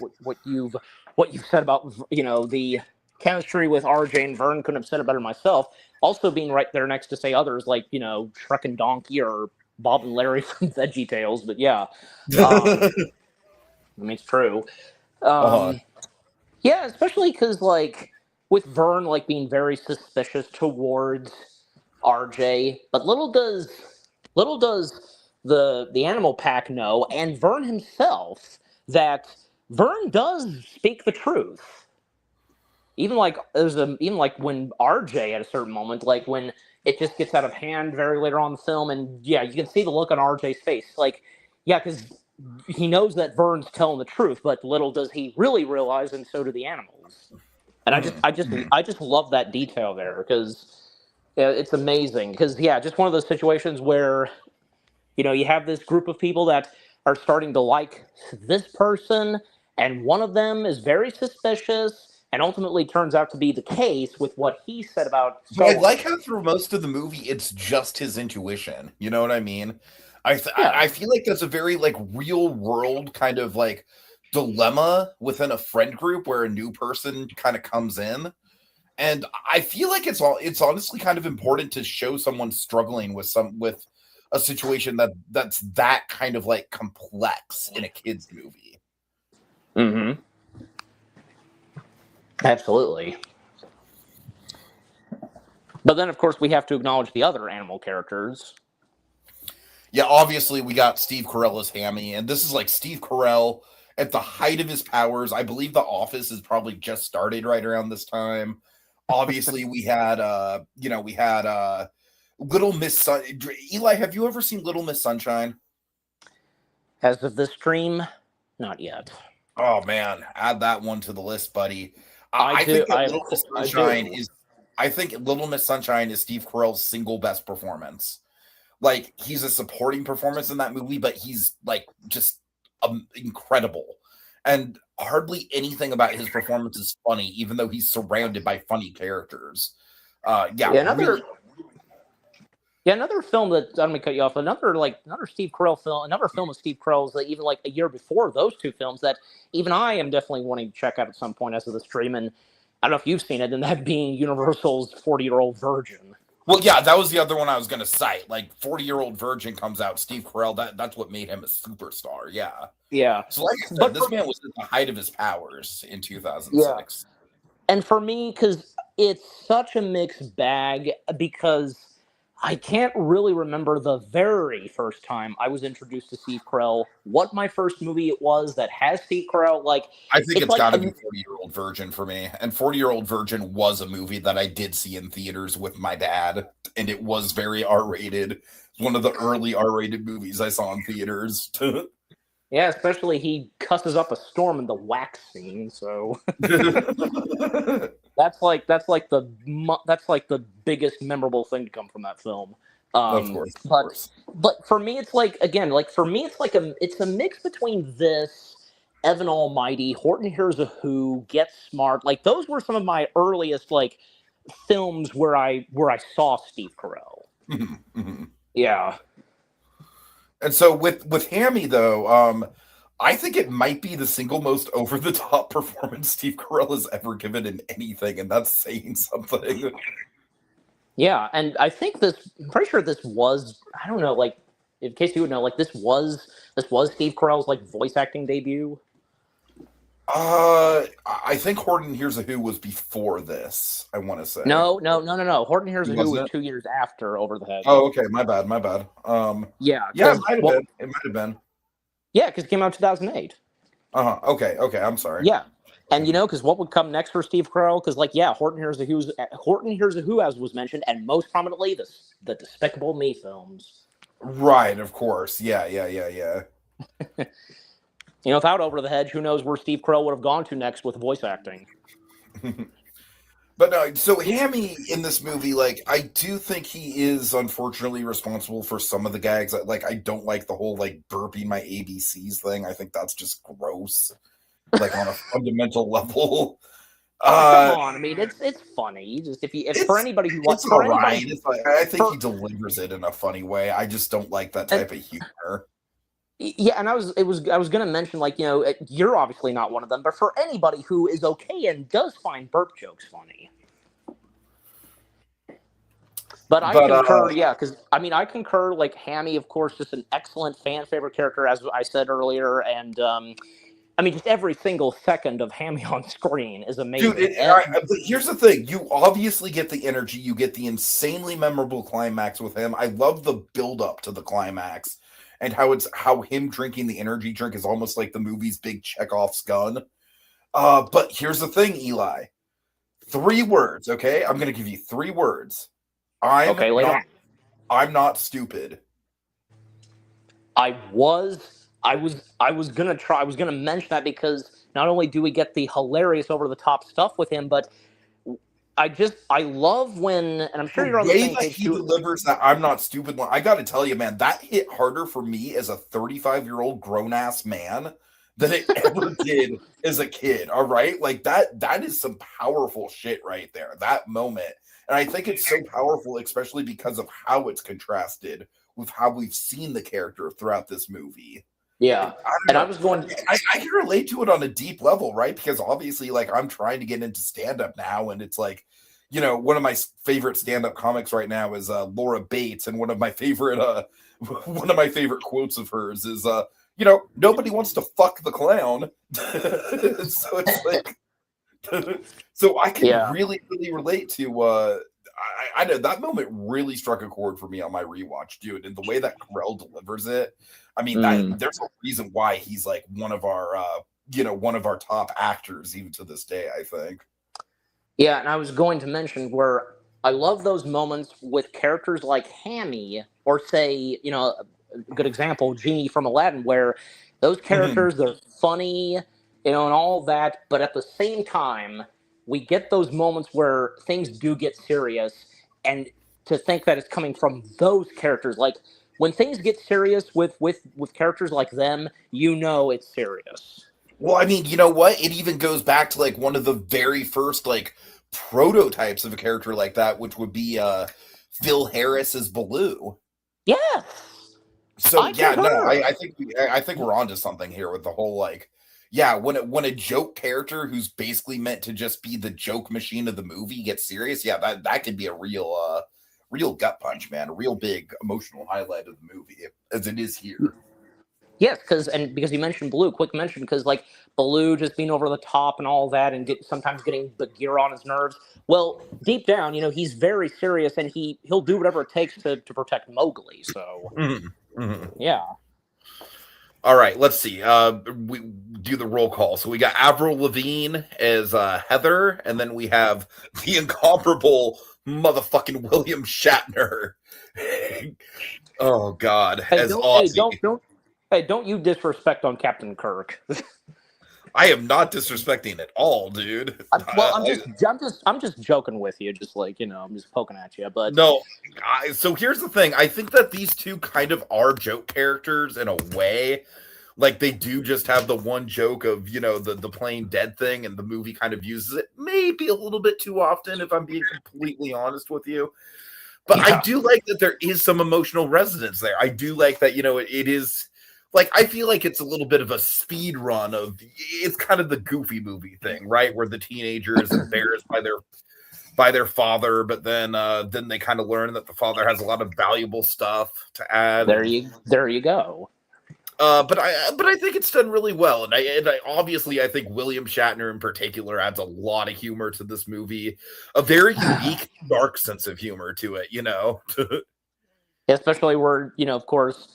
said about the chemistry with RJ and Vern. Couldn't have said it better myself. Also, being right there next to say others like Shrek and Donkey or Bob and Larry from Veggie Tales. But yeah, I mean it's true. Uh-huh. Yeah, especially because with Vern being very suspicious towards RJ, but little does the animal pack know, and Vern himself, that Vern does speak the truth. Even when RJ at a certain moment, when it just gets out of hand very later on in the film, and yeah, you can see the look on RJ's face, yeah, because he knows that Vern's telling the truth, but little does he really realize, and so do the animals. And I just love that detail there because it's amazing. Because yeah, just one of those situations where you have this group of people that are starting to like this person, and one of them is very suspicious, and ultimately turns out to be the case with what he said about But I so on. like how through most of the movie, it's just his intuition. You know what I mean? Yeah, I feel like that's a very like real world kind of like dilemma within a friend group where a new person kind of comes in, and I feel like it's honestly kind of important to show someone struggling with a situation that's that kind of like complex in a kids movie. mm-hmm. Absolutely. But then, of course, we have to acknowledge the other animal characters. Yeah, obviously we got Steve Carell as Hammy, and this is like Steve Carell at the height of his powers. I believe The Office has probably just started right around this time. Obviously, we had Little Miss Sun. Eli, have you ever seen Little Miss Sunshine? As of this stream, not yet. Oh man, add that one to the list, buddy. I I do. think that Little Miss I Sunshine do. is. I think Little Miss Sunshine is Steve Carell's single best performance. Like he's a supporting performance in that movie, but he's like just incredible. And hardly anything about his performance is funny, even though he's surrounded by funny characters. Yeah, Yeah, really. another film that I'm gonna cut you off. Another Steve Carell film. Another film of Steve Carell's that even a year before those two films that even I am definitely wanting to check out at some point as of the stream. And I don't know if you've seen it, and that being Universal's 40-Year-Old Virgin. Well, yeah, that was the other one I was going to cite. Like 40-Year-Old Virgin comes out, Steve Carell, that's what made him a superstar. Yeah. Yeah, So like I said, this man was at the height of his powers in yeah. 2006. And for me, because it's such a mixed bag, because I can't really remember the very first time I was introduced to Steve Carell, what my first movie it was that has Steve Carell. I think It's it's like, got to be 40-Year-Old Virgin for me. And 40-Year-Old Virgin was a movie that I did see in theaters with my dad, and it was very R-rated. One of the early R-rated movies I saw in theaters. yeah, especially he cusses up a storm in the wax scene. So that's like the biggest memorable thing to come from that film. Of course, of But course. for me, it's for me, it's a mix between this, Evan Almighty, Horton Hears a Who, Get Smart. Those were some of my earliest films where I saw Steve Carell. Mhm, mhm. Yeah. And so with Hammy though, I think it might be the single most over the top performance Steve Carell has ever given in anything, and that's saying something. Yeah, and I'm pretty sure this was, I don't know, in case you would know, this was Steve Carell's voice acting debut. I think Horton Hears a Who was before this. I want to say No. Horton Hears a Who was wasn't it? 2 years after Over the Hedge. Oh, okay, my bad, my bad. Yeah, Yeah, it because might have been. It might have been. yeah, because it came out in 2008. Uh-huh. Okay. I'm sorry. Yeah, and because what would come next for Steve Carell? Because Horton Hears a Who, as was mentioned, and most prominently the Despicable Me films. Right, of course. Yeah. Without Over the Hedge, who knows where Steve Carell would have gone to next with voice acting. But no, so Hammy in this movie, like, I do think he is unfortunately responsible for some of the gags. Like, I don't like the whole, like, burping my ABCs thing. I think that's just gross, like, on a fundamental level. Come on, I mean, it's funny. Just if for anybody who it's all right. I think he delivers it in a funny way. I just don't like that type of humor. Yeah, and I was going to mention, like, you're obviously not one of them, but for anybody who is okay and does find burp jokes funny. But I concur, yeah, because, I mean, I concur, like, Hammy, of course, just an excellent fan favorite character, as I said earlier, and, I mean, just every single second of Hammy on screen is amazing. Dude, but here's the thing. You obviously get the energy. You get the insanely memorable climax with him. I love the build-up to the climax. And how him drinking the energy drink is almost like the movie's big Chekhov's gun. But here's the thing, Eli. 3 words, okay? I'm going to give you 3 words. I'm not stupid. I was gonna mention that because not only do we get the hilarious over the top stuff with him, but I love when, and I'm sure you're on the same page too. He delivers that I'm not stupid one. I got to tell you, man, that hit harder for me as a 35-year-old grown-ass man than it ever did as a kid. All right, like that is some powerful shit right there. That moment, and I think it's so powerful, especially because of how it's contrasted with how we've seen the character throughout this movie. Yeah, I can relate to it on a deep level, right? Because obviously, like, I'm trying to get into stand-up now, and it's like, one of my favorite stand-up comics right now is Laura Bates, and one of my favorite quotes of hers is, nobody wants to fuck the clown. So it's like, so I can really, really relate to. I know that moment really struck a chord for me on my rewatch, dude, and the way that Carell delivers it. I mean, there's a reason why he's like one of our top actors even to this day, I think. Yeah, and I was going to mention where I love those moments with characters like Hammy, or say, a good example, Genie from Aladdin, where those characters, they're funny, and all that, but at the same time, we get those moments where things do get serious, and to think that it's coming from those characters, like, when things get serious with characters like them, it's serious. Well, I mean, you know what? It even goes back to, like, one of the very first, like, prototypes of a character like that, which would be Phil Harris as Baloo. Yes. So I think we're onto something here with the whole, like, when a joke character who's basically meant to just be the joke machine of the movie gets serious, that could be a real gut punch, man, a real big emotional highlight of the movie, as it is here. Yes, because you mentioned Baloo, quick mention, because, like, Baloo just being over the top and all that, and sometimes getting Bagheera on his nerves. Well, deep down, he's very serious, and he'll do whatever it takes to protect Mowgli. So, yeah. All right, let's see. We do the roll call. So we got Avril Lavigne as Heather, and then we have the incomparable motherfucking William Shatner. Oh God, as Ozzy. Hey, don't you disrespect on Captain Kirk. I am not disrespecting at all, dude. I'm just joking with you, just like, I'm just poking at you. But no, so here's the thing. I think that these two kind of are joke characters in a way. Like, they do just have the one joke of, the playing dead thing, and the movie kind of uses it maybe a little bit too often, if I'm being completely honest with you. But I do like that there is some emotional resonance there. I do like that, it is. Like, I feel like it's a little bit of a speed run of, it's kind of the Goofy movie thing, right? Where the teenager is embarrassed by their father, but then they kind of learn that the father has a lot of valuable stuff to add. There you go. But I think it's done really well, and I obviously I think William Shatner in particular adds a lot of humor to this movie, a very unique, dark sense of humor to it, Especially where, of course,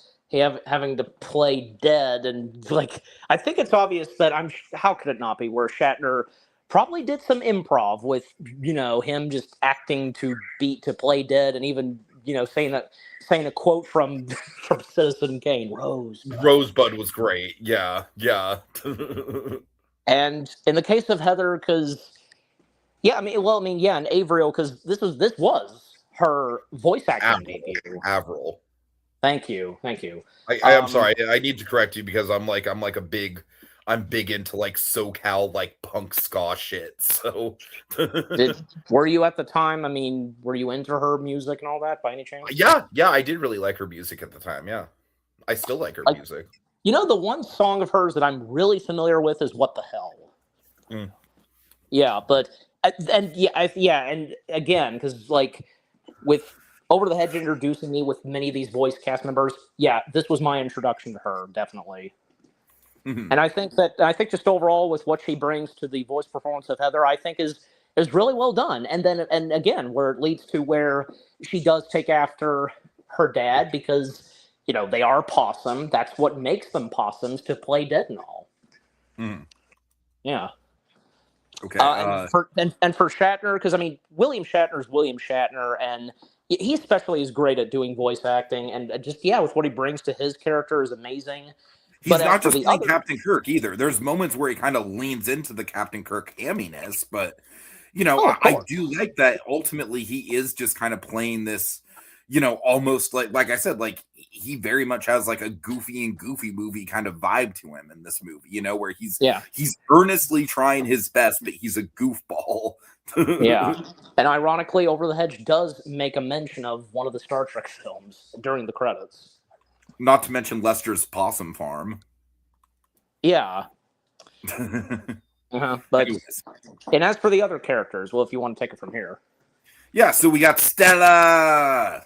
having to play dead, and, like, I think it's obvious that how could it not be, where Shatner probably did some improv with, him just acting to play dead, and even saying a quote from from Citizen Kane, Rosebud. Rosebud was great. Yeah. And in the case of Heather, because yeah, and Avriel, because this was her voice acting debut. Avril. Thank you. I'm sorry. I need to correct you because I'm big into like SoCal like punk ska shit. So Were you at the time? I mean, were you into her music and all that by any chance? yeah, I did really like her music at the time. Yeah, I still like her music. The one song of hers that I'm really familiar with is "What the Hell." Mm. Yeah, but and again, because like with Over the Hedge introducing me with many of these voice cast members, yeah, this was my introduction to her, definitely. Mm-hmm. And I think just overall with what she brings to the voice performance of Heather, I think is really well done. And again, where it leads to where she does take after her dad because they are possum. That's what makes them possums to play dead and all. Mm-hmm. Yeah. Okay. And for Shatner, because I mean, William Shatner is William Shatner, and he especially is great at doing voice acting, and just with what he brings to his character is amazing. He's not just playing Captain Kirk either. There's moments where he kind of leans into the Captain Kirk hamminess, but I do like that ultimately he is just kind of playing this, almost like I said, like he very much has like a goofy movie kind of vibe to him in this movie, where he's earnestly trying his best, but he's a goofball. Yeah. And ironically, Over the Hedge does make a mention of one of the Star Trek films during the credits. Not to mention Lester's Possum Farm. Yeah. But anyways. And as for the other characters, well, if you want to take it from here. Yeah, so we got Stella!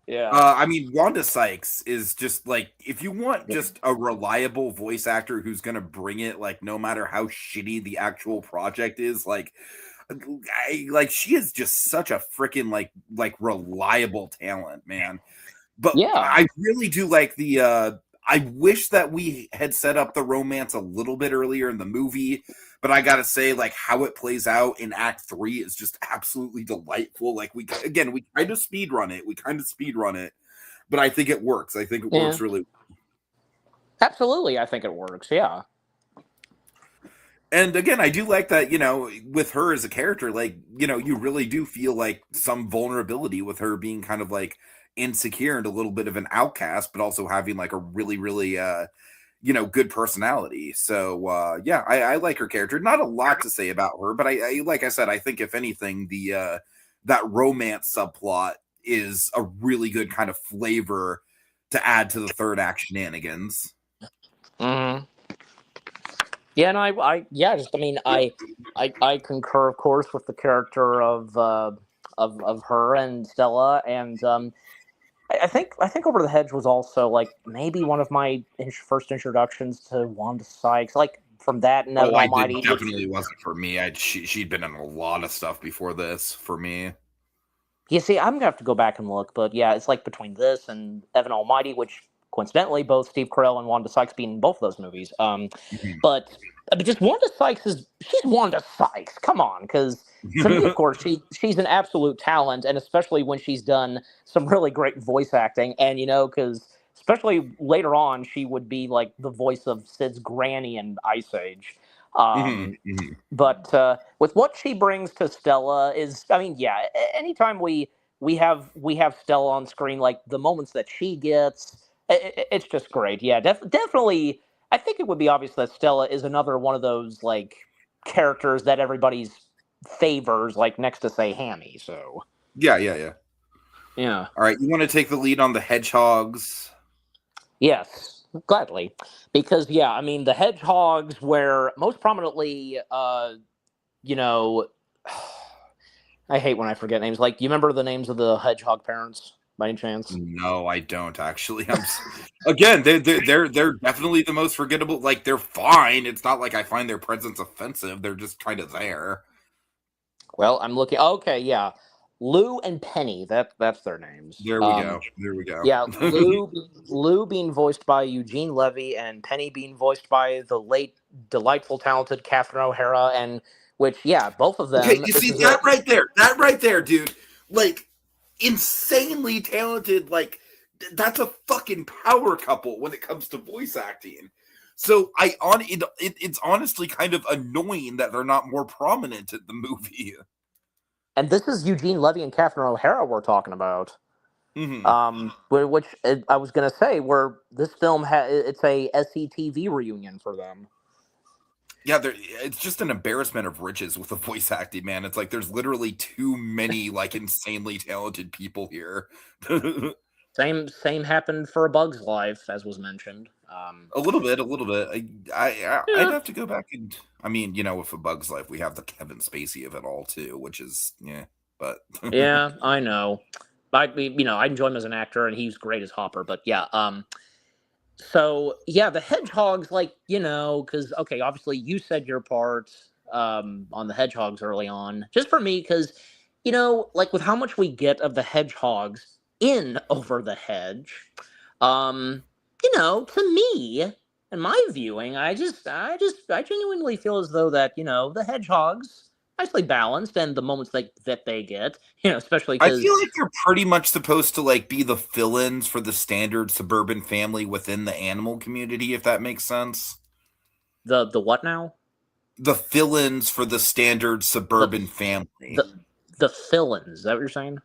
Yeah. I mean, Wanda Sykes is just like, if you want just a reliable voice actor who's going to bring it, like, no matter how shitty the actual project is, like she is just such a freaking, like reliable talent, man. But yeah, I really do like I wish that we had set up the romance a little bit earlier in the movie, but I gotta say, like, how it plays out in Act 3 is just absolutely delightful. Like, we kind of speed run it, but I think it works. I think it works really well. Absolutely, I think it works, yeah. And again, I do like that, with her as a character, like, you really do feel like some vulnerability with her being kind of like insecure and a little bit of an outcast, but also having like a really, really, good personality. So, I like her character. Not a lot to say about her, but I like I said, I think if anything, that romance subplot is a really good kind of flavor to add to the third act shenanigans. Mm-hmm. Yeah, and I concur, of course, with the character of her and Stella, and I think Over the Hedge was also like maybe one of my first introductions to Wanda Sykes, like from that and Evan Almighty. Definitely wasn't for me. She'd been in a lot of stuff before this for me. You see, I'm gonna have to go back and look, but yeah, it's like between this and Evan Almighty, which coincidentally both Steve Carell and Wanda Sykes being in both of those movies. But just Wanda Sykes she's Wanda Sykes. Come on, because to me, of course, she's an absolute talent, and especially when she's done some really great voice acting, and because especially later on, she would be like the voice of Sid's granny in Ice Age. But with what she brings to Stella is, I mean, yeah, anytime we have Stella on screen, like the moments that she gets, it's just great. Yeah, definitely. I think it would be obvious that Stella is another one of those like characters that everybody's favors, like next to say Hammy. So yeah. All right, you want to take the lead on the hedgehogs? Yes, gladly, because I mean the hedgehogs were most prominently, I hate when I forget names. Like, you remember the names of the hedgehog parents by any chance? No, I don't actually. Again, they're definitely the most forgettable. Like, they're fine. It's not like I find their presence offensive. They're just kind of there. Well, I'm looking. Okay, yeah, Lou and Penny. That's their names. There we go. Yeah, Lou being voiced by Eugene Levy, and Penny being voiced by the late, delightful, talented Catherine O'Hara, and which, both of them. Okay, you see that right there, dude. like insanely talented. Like that's a fucking power couple when it comes to voice acting. So it's honestly kind of annoying that they're not more prominent in the movie. And this is Eugene Levy and Catherine O'Hara we're talking about. Mm-hmm. Which I was gonna say, where this film it's a SCTV reunion for them. Yeah, it's just an embarrassment of riches with the voice acting, man. It's like there's literally too many like insanely talented people here. Same happened for A Bug's Life, as was mentioned. A little bit, a little bit. I'd Yeah, have to go back and I mean, with A Bug's Life, we have the Kevin Spacey of it all too, which is but yeah, I know. I enjoy him as an actor, and he's great as Hopper. But yeah, so yeah, the hedgehogs, like because okay, obviously you said your part on the hedgehogs early on, just for me, because like with how much we get of the hedgehogs in Over the Hedge, um, to me and my viewing, I genuinely feel as though that the hedgehogs nicely balanced, and the moments that they get, especially I because feel like you're pretty much supposed to like be the fill-ins for the standard suburban family within the animal community, if that makes sense. the what now? The fill-ins for the standard The suburban family. the fill-ins. Is that what you're saying?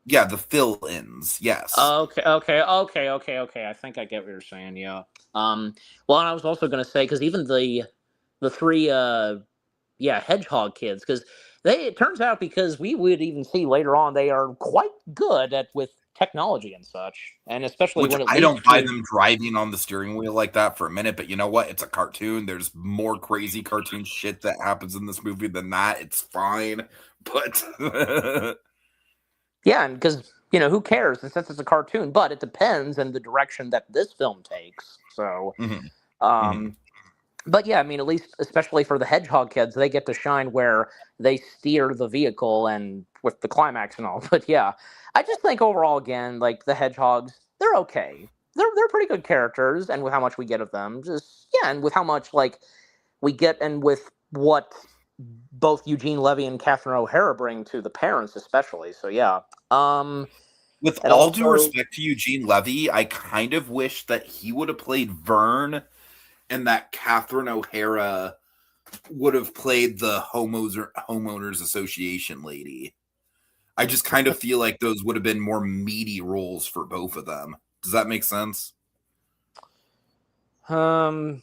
Yeah, the fill-ins. Yes. Okay. I think I get what you're saying. Yeah. Well, and I was also going to say because even the three hedgehog kids, because it turns out, because we would even see later on, they are quite good at with technology and such, and especially Which when it I leads don't buy to them driving on the steering wheel like that for a minute, but you know what? It's a cartoon. There's more crazy cartoon shit that happens in this movie than that. It's fine. But yeah, and because who cares, and since it's a cartoon, but it depends on the direction that this film takes. So, Mhm, mhm. um, but yeah, I mean, at least especially for the hedgehog kids, they get to shine where they steer the vehicle and with the climax and all. But yeah, I just think overall, again, like the hedgehogs, they're okay. They're pretty good characters, and with how much we get of them, just yeah, and with how much like we get, and with what both Eugene Levy and Catherine O'Hara bring to the parents, especially. So yeah, um, With and all due also respect to Eugene Levy, I kind of wish that he would have played Vern and that Catherine O'Hara would have played the homeowners association lady. I just kind of feel like those would have been more meaty roles for both of them. Does that make sense? um.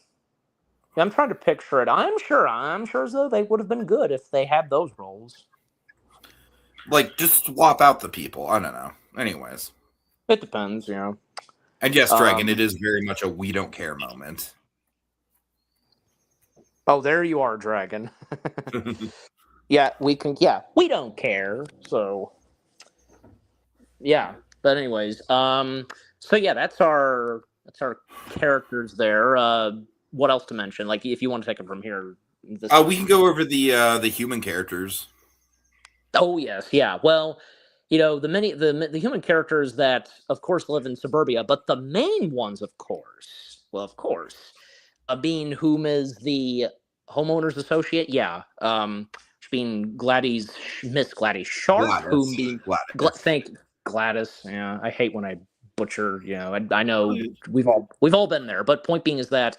Yeah, I'm trying to picture it. I'm sure as though they would have been good if they had those roles. Like, just swap out the people. I don't know. Anyways. It depends, And yes, Dragon, it Um, is very much a we don't care moment. oh, there you are, Dragon. Yeah, we can. Yeah, we don't care. So yeah, but anyways, so yeah, that's our characters there. What else to mention? Like, if you want to take it from here, this. We can go over the human characters. Oh yes, yeah. Well, the human characters that, of course, live in suburbia, but the main ones, of course, being whom is the homeowners associate, yeah, being Miss Gladys Sharp, whom Gladys. being Gladys. thank Gladys. Yeah, I hate when I butcher. I know we've all been there, but point being is that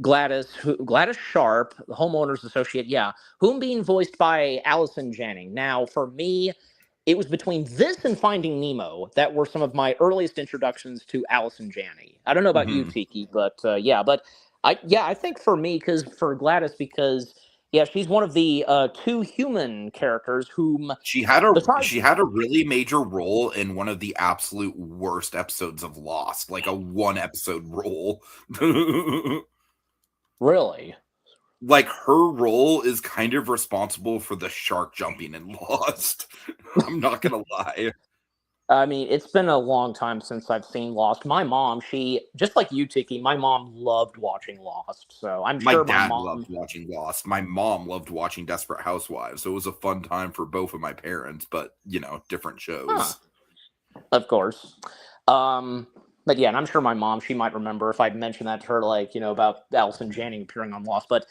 Gladys Sharp, the homeowners associate, yeah, whom being voiced by Allison Janney. Now, for me, it was between this and Finding Nemo that were some of my earliest introductions to Allison Janney. I don't know about you, Mm-hmm. Tiki, but I think for me, because for Gladys, because yeah, she's one of the two human characters whom, She besides, had a really major role in one of the absolute worst episodes of Lost, like a one episode role. really. Like her role is kind of responsible for the shark jumping in Lost. I'm not gonna lie. I mean, it's been a long time since I've seen Lost. My mom, she just like you, Tiki. My mom loved watching Lost, so I'm My sure my dad loved mom. watching Lost. My mom loved watching Desperate Housewives. So it was a fun time for both of my parents, but different Huh, shows. of course. Um, but yeah, and I'm sure my mom, she might remember if I'd mentioned that to her, like about Allison Janney appearing on Lost. But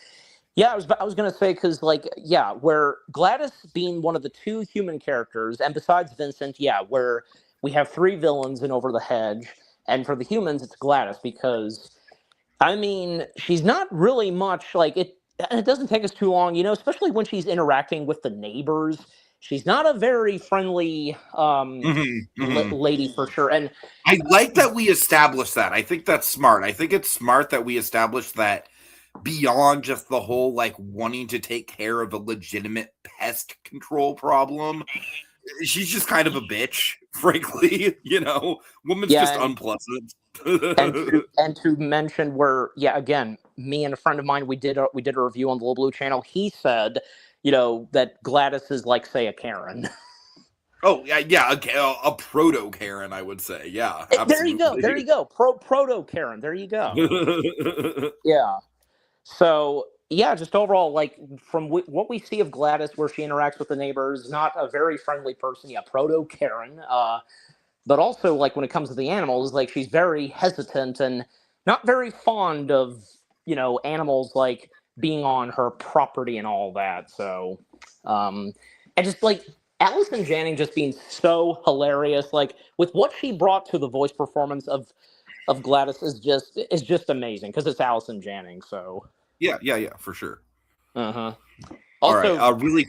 Yeah, I was gonna say because like yeah, where Gladys being one of the two human characters, and besides Vincent, yeah, where we have three villains in Over the Hedge, and for the humans it's Gladys because I mean she's not really much like it. And it doesn't take us too long, especially when she's interacting with the neighbors. She's not a very friendly lady for sure, and I like that we established that. I think that's smart. I think it's smart that we established that beyond just the whole like wanting to take care of a legitimate pest control problem, she's just kind of a bitch, frankly. Woman's yeah, just unpleasant. and to mention where again me and a friend of mine we did a review on the Little Blue channel. He said that Gladys is like say a Karen. Oh yeah, a proto Karen, I would say. Yeah, absolutely. There you go, proto Karen, there you go. Yeah, so yeah, just overall like from what we see of Gladys where she interacts with the neighbors, not a very friendly person. Yeah, proto Karen. But also like when it comes to the animals, like she's very hesitant and not very fond of animals like being on her property and all that. So and just like Allison Janney just being so hilarious, like with what she brought to the voice performance of Gladys is just amazing because it's Allison Janney. So yeah, for sure. Also, all right, really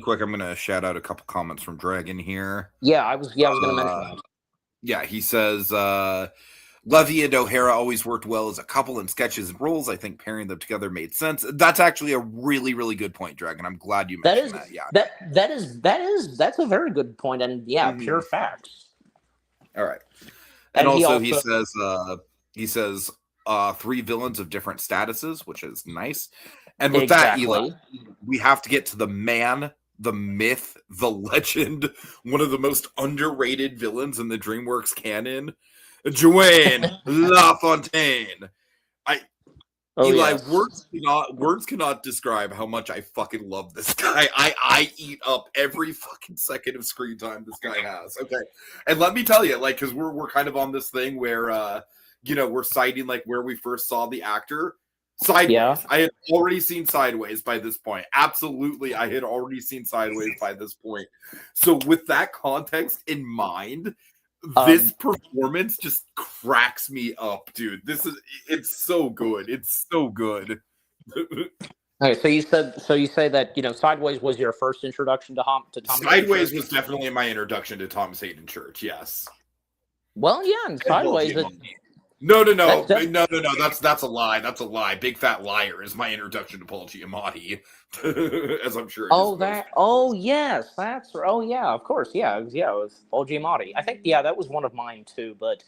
quick, I'm gonna shout out a couple comments from Dragon here. I was gonna mention that. Yeah, he says Levy and O'Hara always worked well as a couple in sketches and roles. I think pairing them together made sense. That's actually a really, really good point, Dragon. I'm glad you mentioned that. Yeah, that's a very good point, and pure facts. All right, and also he says three villains of different statuses, which is nice. And with that, Eli, we have to get to the man, the myth, the legend, one of the most underrated villains in the DreamWorks canon, Dwayne LaFontaine. Eli, yes. Words cannot describe how much I fucking love this guy. I eat up every fucking second of screen time this guy has. Okay, and let me tell you, like, because we're kind of on this thing where we're citing like where we first saw the actor. Sideways. Yeah. I had already seen Sideways by this point. Absolutely, I had already seen Sideways by this point. So with that context in mind, this performance just cracks me up, dude. It's so good. It's so good. Okay, so you say that Sideways was your first introduction to Tom. Sideways was definitely my introduction to Thomas Hayden Church. Yes. Well, yeah, and Sideways. No. That's a lie. That's a lie. Big Fat Liar is my introduction to Paul Giamatti, as I'm sure. Yes, that's. Oh, yeah, of course, yeah, it was Paul Giamatti. I think that was one of mine too. But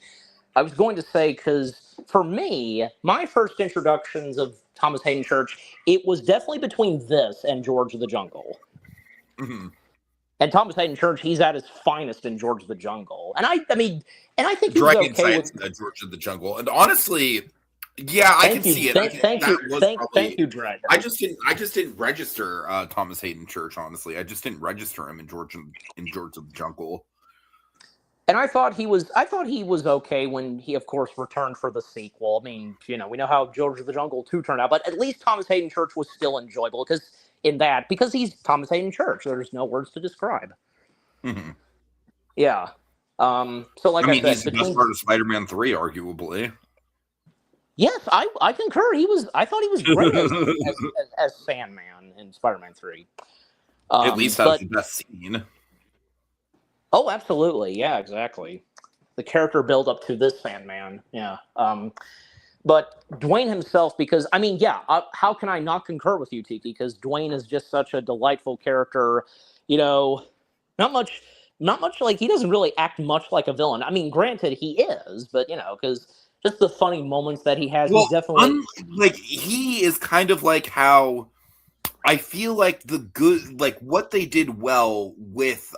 I was going to say because for me, my first introductions of Thomas Hayden Church, it was definitely between this and George of the Jungle. Mm-hmm. And Thomas Hayden Church, he's at his finest in George of the Jungle. And I think he was okay with George of the Jungle. And honestly, yeah, I can see it. Thank you, Dragon. I just didn't register Thomas Hayden Church. Honestly, I just didn't register him in George of the Jungle. And I thought he was okay when he, of course, returned for the sequel. I mean, we know how George of the Jungle 2 turned out, but at least Thomas Hayden Church was still enjoyable because he's Thomas Hayden Church. There's no words to describe. Mm-hmm. Yeah. So like I said, he's the best part of Spider-Man 3, arguably. Yes, I concur. I thought he was great as Sandman in Spider-Man 3. At least that's the best scene. Oh, absolutely. Yeah, exactly. The character build up to this Sandman. Yeah. But Dwayne himself, because how can I not concur with you, Tiki? Because Dwayne is just such a delightful character. Not much like he doesn't really act much like a villain. I mean, granted, he is, but because just the funny moments that he has, he's definitely he is kind of like how I feel like what they did well with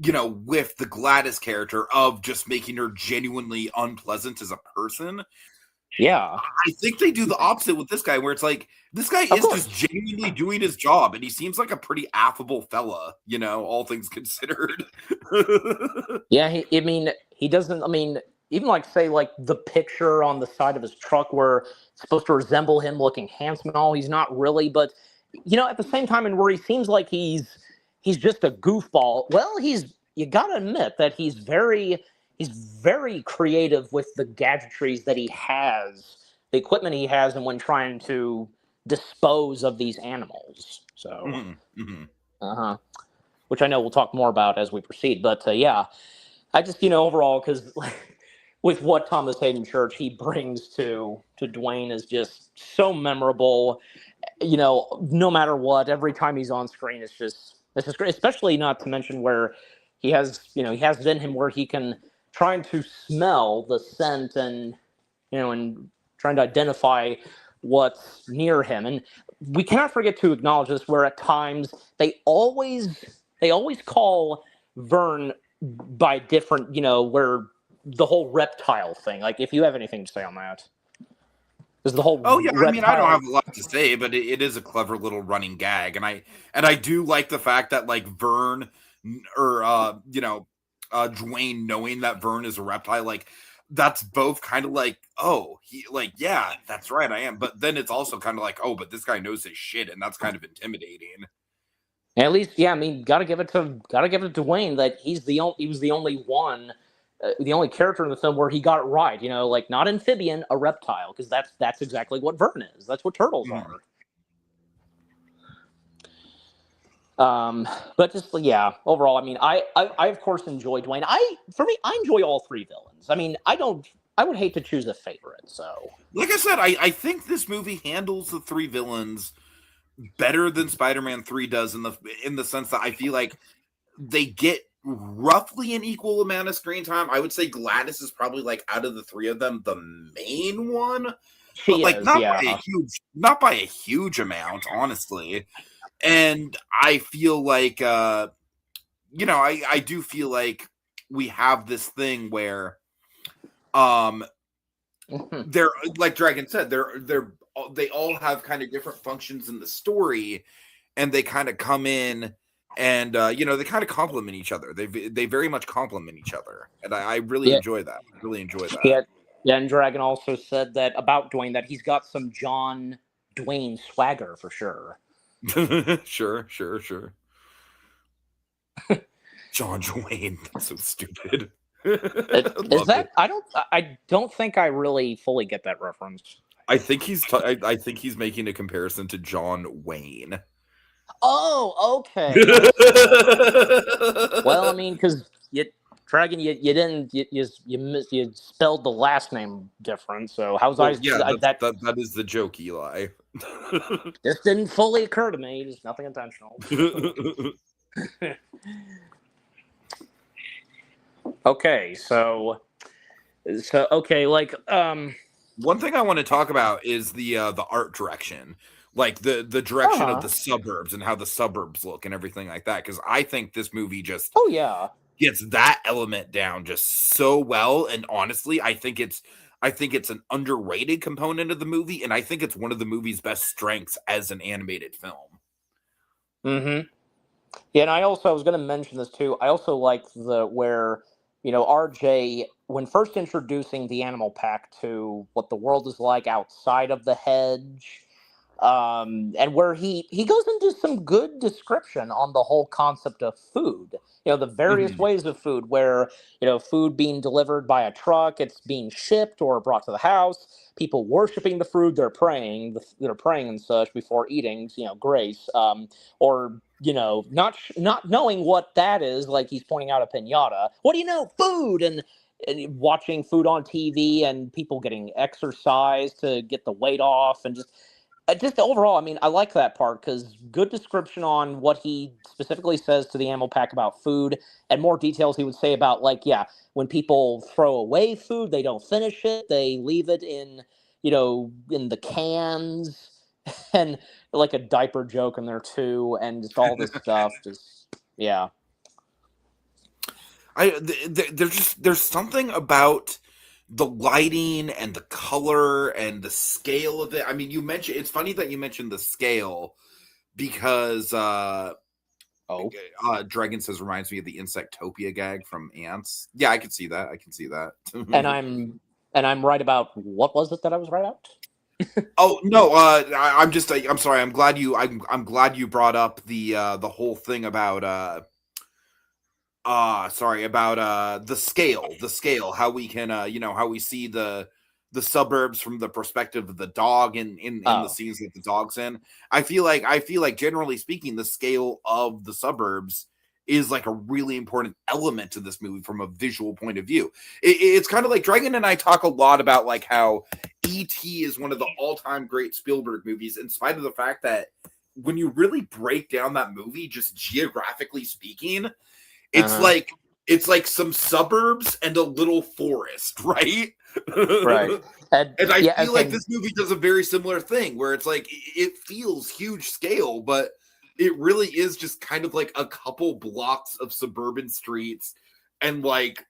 with the Gladys character of just making her genuinely unpleasant as a person. Yeah. I think they do the opposite with this guy, where it's like, this guy is just genuinely doing his job, and he seems like a pretty affable fella, all things considered. Yeah, he doesn't, even like, say, like, the picture on the side of his truck where supposed to resemble him, looking handsome and all. He's not really, but at the same time, and where he seems like he's just a goofball. Well, you gotta admit that he's very creative with the gadgetries that he has, the equipment he has, and when trying to dispose of these animals. So, uh-huh. Which I know we'll talk more about as we proceed. But yeah, I just overall, because with what Thomas Hayden Church he brings to Dwayne is just so memorable. No matter what, every time he's on screen, it's just great. Especially not to mention where he has it in him where he can trying to smell the scent and trying to identify what's near him. And we cannot forget to acknowledge this, where at times they always call Vern by different, where the whole reptile thing. Like, if you have anything to say on that. There's the whole Oh yeah, I mean, I don't reptile. have a lot to say, but it is a clever little running gag, and I do like the fact that like Vern or Dwayne knowing that Vern is a reptile, like that's both kind of like, oh, he like, yeah, that's right, I am, but then it's also kind of like, oh, but this guy knows his shit, and that's kind of intimidating. At least, yeah, I mean, gotta give it to Dwayne that he was the only one, the only character in the film where he got it right. Like not amphibian, a reptile, because that's exactly what Vern is. That's what turtles are. But just yeah, overall, I mean, I of course enjoy Dwayne. For me, I enjoy all three villains. I mean, I would hate to choose a favorite. So, like I said, I think this movie handles the three villains better than Spider-Man 3 does in the sense that I feel like they get roughly an equal amount of screen time. I would say Gladys is probably like out of the three of them the main one, but like not by a huge amount, honestly. And I feel like I do feel like we have this thing where they're like Dragon said, they all have kind of different functions in the story, and they kind of come in and they kind of complement each other. They very much complement each other, and I really enjoy that. I really enjoy that. Yeah, and Dragon also said that about Dwayne that he's got some John Dwayne swagger for sure. Sure. John Dwayne, that's so stupid. Is that I don't think I really fully get that reference. I think he's making a comparison to John Wayne. Oh, okay. Well, I mean, because Dragon, you spelled the last name different. So how's that is the joke, Eli. This didn't fully occur to me. There's nothing intentional. Okay, so okay, like one thing I want to talk about is the art direction, like the direction of the suburbs and how the suburbs look and everything like that. Because I think this movie just gets that element down just so well. And honestly, I think it's an underrated component of the movie, and I think it's one of the movie's best strengths as an animated film. Mm-hmm. Yeah, and I was going to mention this too. I also like where RJ, when first introducing the animal pack to what the world is like outside of the hedge, and where he goes into some good description on the whole concept of food, the various ways of food, where, food being delivered by a truck, it's being shipped or brought to the house, people worshiping the food, they're praying and such before eating, grace, or, not knowing what that is, like he's pointing out a piñata. What do you know? Food! And watching food on TV and people getting exercise to get the weight off, and just overall, I mean, I like that part because good description on what he specifically says to the animal pack about food, and more details he would say about, like, when people throw away food, they don't finish it, they leave it in the cans, and like a diaper joke in there too, and just all this stuff. There's something about the lighting and the color and the scale of it. I mean, it's funny that you mentioned the scale because Dragon says reminds me of the Insectopia gag from Ants. Yeah, I can see that. And I'm right about, what was it that I was right about? Oh no, I'm sorry. I'm glad you brought up the whole thing about sorry about the scale, how we can how we see the suburbs from the perspective of the dog in the Oh, scenes that the dog's in. I feel like generally speaking, the scale of the suburbs is like a really important element to this movie from a visual point of view. It's kind of like Dragon and I talk a lot about like how E.T. is one of the all-time great Spielberg movies, in spite of the fact that when you really break down that movie, just geographically speaking, it's uh-huh. like it's like some suburbs and a little forest, right? Right. And And I yeah, feel like okay. this movie does a very similar thing where it's like it feels huge scale, but it really is just kind of like a couple blocks of suburban streets and like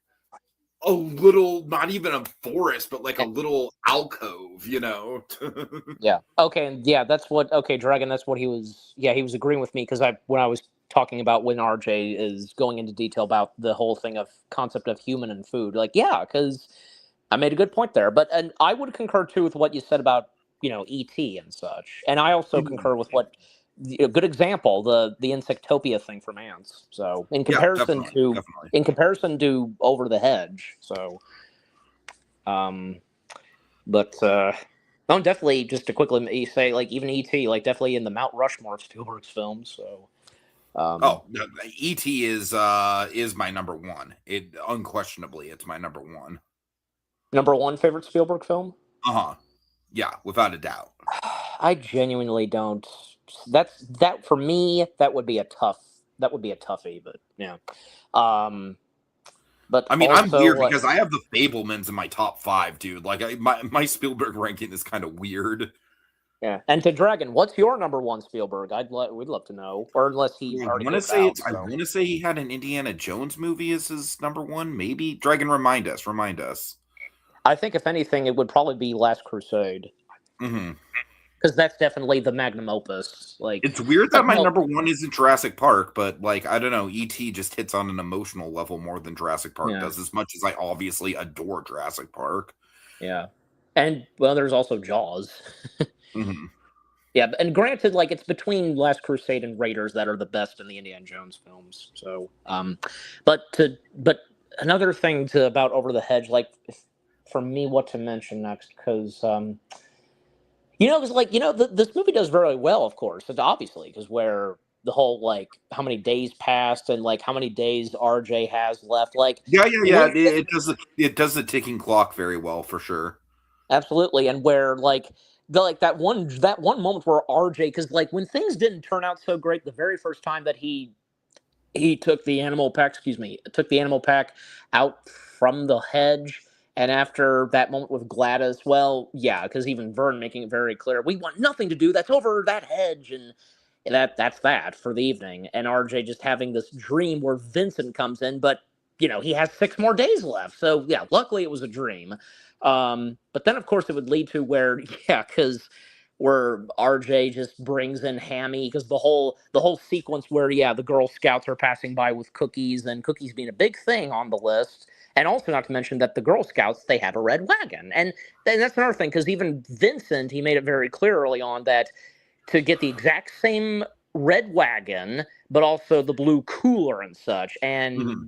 a little, not even a forest, but like a little alcove, you know? Yeah. Okay. And yeah, that's what. Okay, Dragon. That's what he was. Yeah, he was agreeing with me because when I was talking about when RJ is going into detail about the whole thing of concept of human and food. Like, yeah, because I made a good point there. But and I would concur too with what you said about ET and such. And I also concur with what a good example the Insectopia thing from ants. So Yeah, definitely, definitely. in comparison to Over the Hedge. So um but no, definitely just to quickly say, like even ET, like definitely in the Mount Rushmore of Spielberg's films. So, Oh, no, E.T. is my number one. It unquestionably it's my number one. number one favorite Spielberg film. Uh-huh. Yeah, without a doubt. I genuinely don't. That for me. That would be a tough. That would be a toughie. But yeah. Um. But I mean, I'm also, weird because I have the Fablemans in my top five, dude. Like, my Spielberg ranking is kind of weird. yeah. And to Dragon, what's your number one Spielberg? We'd love to know, or unless he already gave it out. I So want to say he had an Indiana Jones movie as his number one, maybe. Dragon, remind us, remind us. I think if anything, it would probably be Last Crusade Hmm. because that's definitely the magnum opus. It's weird that my Well, number one isn't Jurassic Park, but like I don't know, E.T. just hits on an emotional level more than Jurassic Park yeah. does. As much as I obviously adore Jurassic Park. Yeah. And well, there's also Jaws. Hmm. Yeah, and granted, like it's between Last Crusade and Raiders that are the best in the Indiana Jones films. So, but another thing to about Over the Hedge, like for me, what to mention next, because because like this movie does very well, of course, and obviously, because where the whole like how many days passed and like how many days RJ has left, like Yeah, yeah, yeah. when It does the ticking clock very well for sure. absolutely, and where like that one moment where RJ, because like when things didn't turn out so great the very first time that he took the animal pack, excuse me, took the animal pack out from the hedge, and after that moment with Gladys, well, yeah, because even Vern making it very clear, we want nothing to do. That's over that hedge, and that's that for the evening, and RJ just having this dream where Vincent comes in, but he has 6 more days left, so yeah, luckily it was a dream. But then of course it would lead to where yeah, because where RJ just brings in Hammy because the whole sequence where yeah the Girl Scouts are passing by with cookies and cookies being a big thing on the list, and also not to mention that the Girl Scouts they have a red wagon, and that's another thing because even Vincent he made it very clear early on that to get the exact same red wagon, but also the blue cooler and such. Mhm.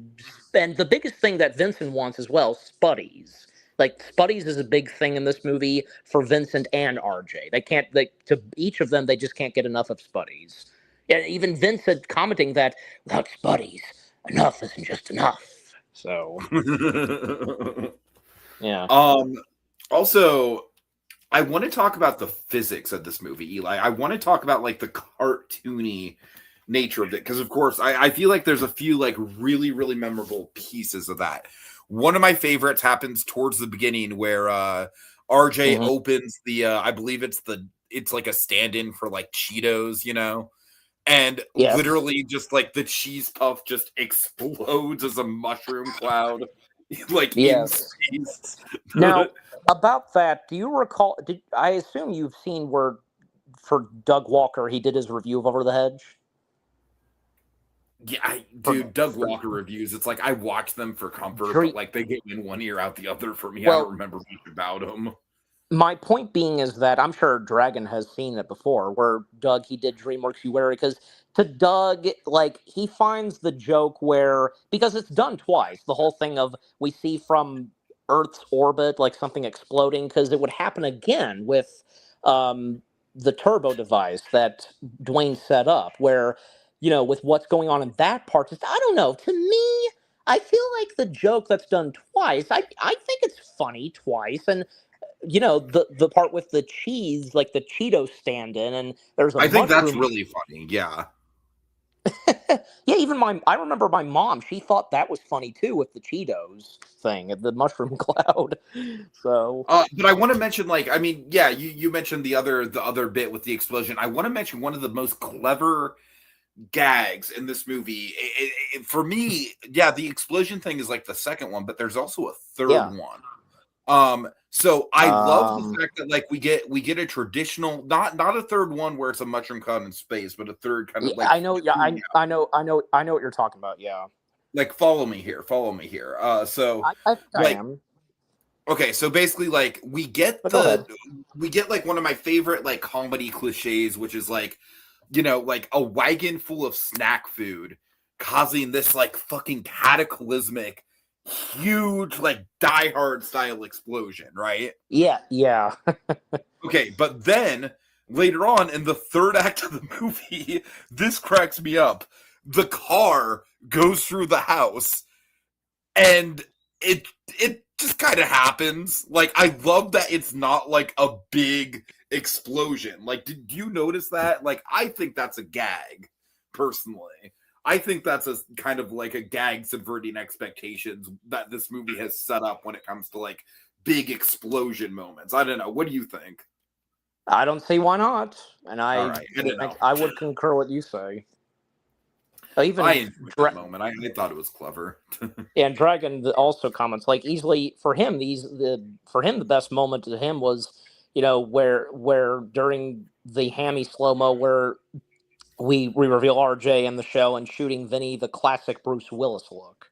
And the biggest thing that Vincent wants as well, Spuddies. Like Spuddies is a big thing in this movie for Vincent and RJ. They can't to each of them they just can't get enough of Spuddies. Yeah, even Vincent commenting that without Spuddies, enough isn't just enough. So yeah. um. Also, I want to talk about the physics of this movie, Eli. I want to talk about like the cartoony nature of it because, of course, I feel like there's a few like really really memorable pieces of that. One of my favorites happens towards the beginning where RJ Hmm. opens the I believe it's like a stand-in for like Cheetos, and Yes. literally just like the cheese puff just explodes as a mushroom cloud like in Yes. space. Now, about that, do you recall? I assume you've seen where for Doug Walker he did his review of Over the Hedge? Yeah, For, dude, Doug for Walker reviews. It's like I watch them for comfort, but Dream, like they get in one ear out the other for me. I don't well, remember much about them. My point being is that I'm sure Dragon has seen it before, where Doug, he did DreamWorks You Weary, because to Doug, like, he finds the joke where, because it's done twice, the whole thing of we see from Earth's orbit, like something exploding, because it would happen again with um, the turbo device that Dwayne set up, where, with what's going on in that part, just, I don't know, to me, I feel like the joke that's done twice, I think it's funny twice, and the part with the cheese, like the Cheeto stand-in, and there's a I think that's mushroom. really funny. Yeah. Yeah, even I remember my mom. She thought that was funny too with the Cheetos thing, the mushroom cloud. So But I want to mention, like, I mean, yeah, you mentioned the other bit with the explosion. I want to mention one of the most clever gags in this movie. For me, yeah, the explosion thing is like the second one, but there's also a third yeah, one. So I love the um, fact that like we get a traditional, not a third one where it's a mushroom cloud in space, but a third kind yeah, of like I know. Yeah, I know what you're talking about. Yeah, like follow me here. I think I Like am. okay, so basically like But go ahead. we get like one of my favorite like comedy cliches, which is like, like a wagon full of snack food causing this like fucking cataclysmic, huge, like Die Hard style explosion, right? Yeah, yeah, Okay, but then later on in the third act of the movie, this cracks me up. The car goes through the house and it just kind of happens. Like I love that it's not like a big explosion. Like did you notice that? Like I think that's a gag personally. I think that's a kind of like a gag subverting expectations that this movie has set up when it comes to like big explosion moments. I don't know. What do you think? I don't see why not, and All I right. I don't think know. I would concur what you say. I Even enjoyed that moment. I thought it was clever. And Dragon also comments like easily for him the best moment to him was where during the hammy slow mo where we reveal RJ in the show and shooting Vinny the classic Bruce Willis look.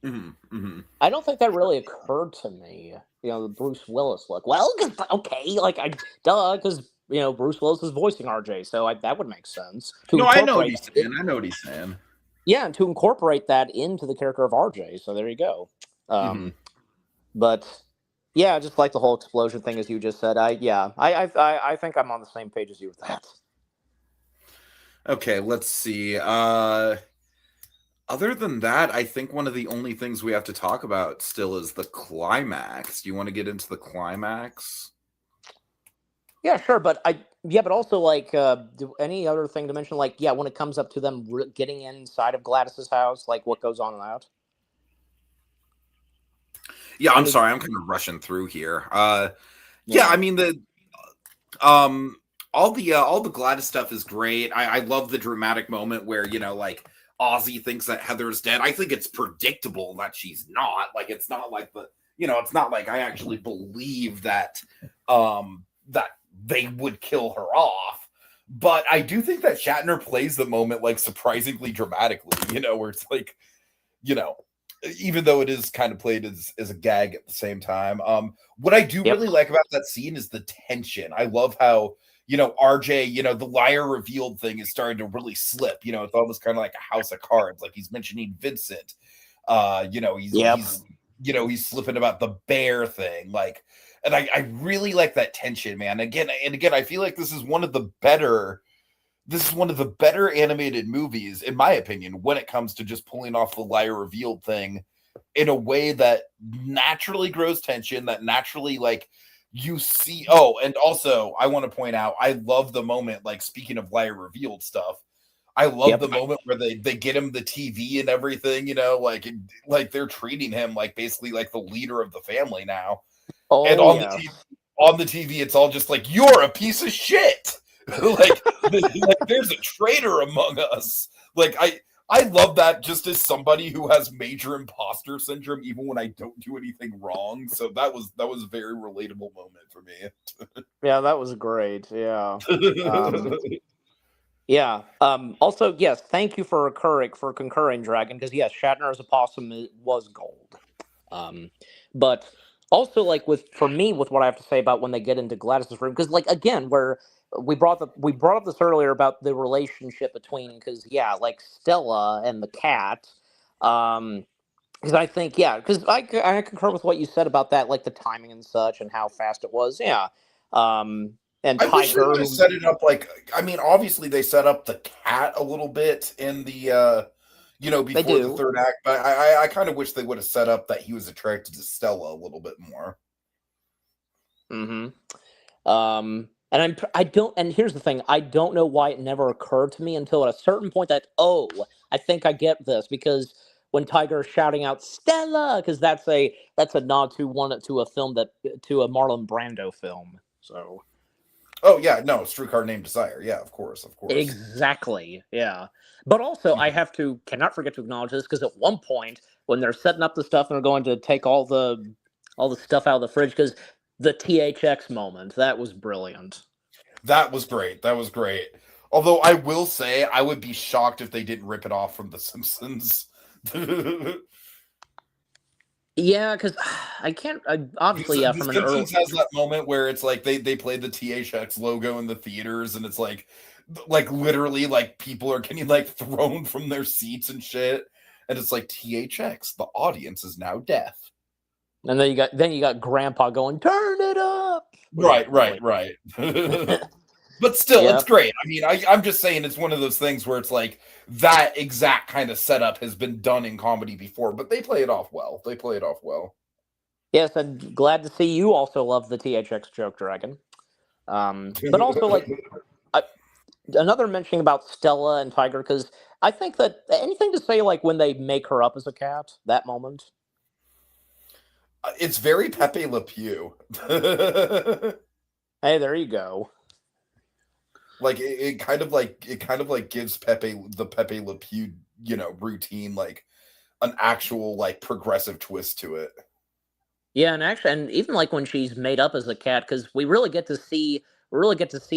Hmm. I don't think that really occurred to me. The Bruce Willis look. Well, okay, like because Bruce Willis is voicing RJ, so that would make sense to No, I know what incorporate he's it. saying. I know what he's saying. Yeah, and to incorporate that into the character of RJ. So there you go. Hmm. Um, But yeah, just like the whole explosion thing, as you just said, I think I'm on the same page as you with that. Okay, let's see. Other than that, I think one of the only things we have to talk about still is the climax. Do you want to get into the climax? Yeah, sure, but also like, any other thing to mention? Like, yeah, when it comes up to them getting inside of Gladys's house, like what goes on in that? Yeah, I I'm mean, sorry. I'm kind of rushing through here. Yeah, yeah, I mean the um all the Gladys stuff is great. I love the dramatic moment where like Ozzy thinks that Heather's dead. I think it's predictable that she's not. Like it's not like it's not like I actually believe that they would kill her off. But I do think that Shatner plays the moment like surprisingly dramatically, where it's like, you know, even though it is kind of played as a gag at the same time. What I do yep, really like about that scene is the tension. I love how, RJ, the liar revealed thing is starting to really slip. It's almost kind of like a house of cards. Like he's mentioning Vincent. yep, He's slipping about the bear thing. Like, and I really like that tension, man. Again, I feel like this is one of the better animated movies, in my opinion, when it comes to just pulling off the liar revealed thing in a way that naturally grows tension, that naturally like you see. Oh, and also I want to point out, I love the moment, like speaking of liar revealed stuff. I love yep. the moment where they get him the TV and everything, like they're treating him like basically like the leader of the family now. And Oh yeah. on the TV, it's all just like you're a piece of shit. like there's a traitor among us. Like I love that just as somebody who has major imposter syndrome, even when I don't do anything wrong. So that was a very relatable moment for Yeah, that was great. Yeah. Um, me. yeah. Also, yes, thank you for concurring, Dragon, because yes, Shatner as a possum was gold. Um, but Also, like for me, with what I have to say about when they get into Gladys's room, because like again, where we brought up this earlier about the relationship between, because yeah, like Stella and the cat, um, because I think yeah, because I concur with what you said about that, like the timing and such, and how fast it was, yeah, and I wish they Tiger, would have who set it up like, I mean, obviously they set up the cat a little bit in the they before the do. third act, but I kind of wish they would have set up that he was attracted to Stella a little bit more. Hmm. And I don't, and here's the thing, I don't know why it never occurred to me until at a certain point that, oh, I think I get this, because when Tiger is shouting out Stella, because that's a nod to to a film that to a Marlon Brando film. So Oh yeah, no, Streetcar Named Desire. Yeah, of course, of course. exactly, yeah. But also, I cannot forget to acknowledge this, because at one point when they're setting up the stuff and they're going to take all the stuff out of the fridge, because the THX moment, that was brilliant. That was great. That was great. Although I will say, I would be shocked if they didn't rip it off from The Simpsons. Yeah, because I can't. Because Obviously, yeah, The from an early. Simpsons has that moment where it's like they play the THX logo in the theaters, and it's like literally like people are getting like thrown from their seats and shit, and it's like THX, the audience is now deaf. And then you got Grandpa going, "Turn it up," which is Right, right, brilliant. right. But still, it's Yep. great. I mean, I'm just saying it's one of those things where it's like that exact kind of setup has been done in comedy before, but they play it off well. They play it off well. Yes, I'm glad to see you also love the THX joke dragon. But also like I, another mentioning about Stella and Tiger, because I think that anything to say like when they make her up as a cat, that moment. It's very Pepe Le Pew. Hey, there you go. Like it kind of like gives Pepe Le Pew, routine like an actual like progressive twist to it. Yeah, and actually, and even like when she's made up as a cat, because we really get to see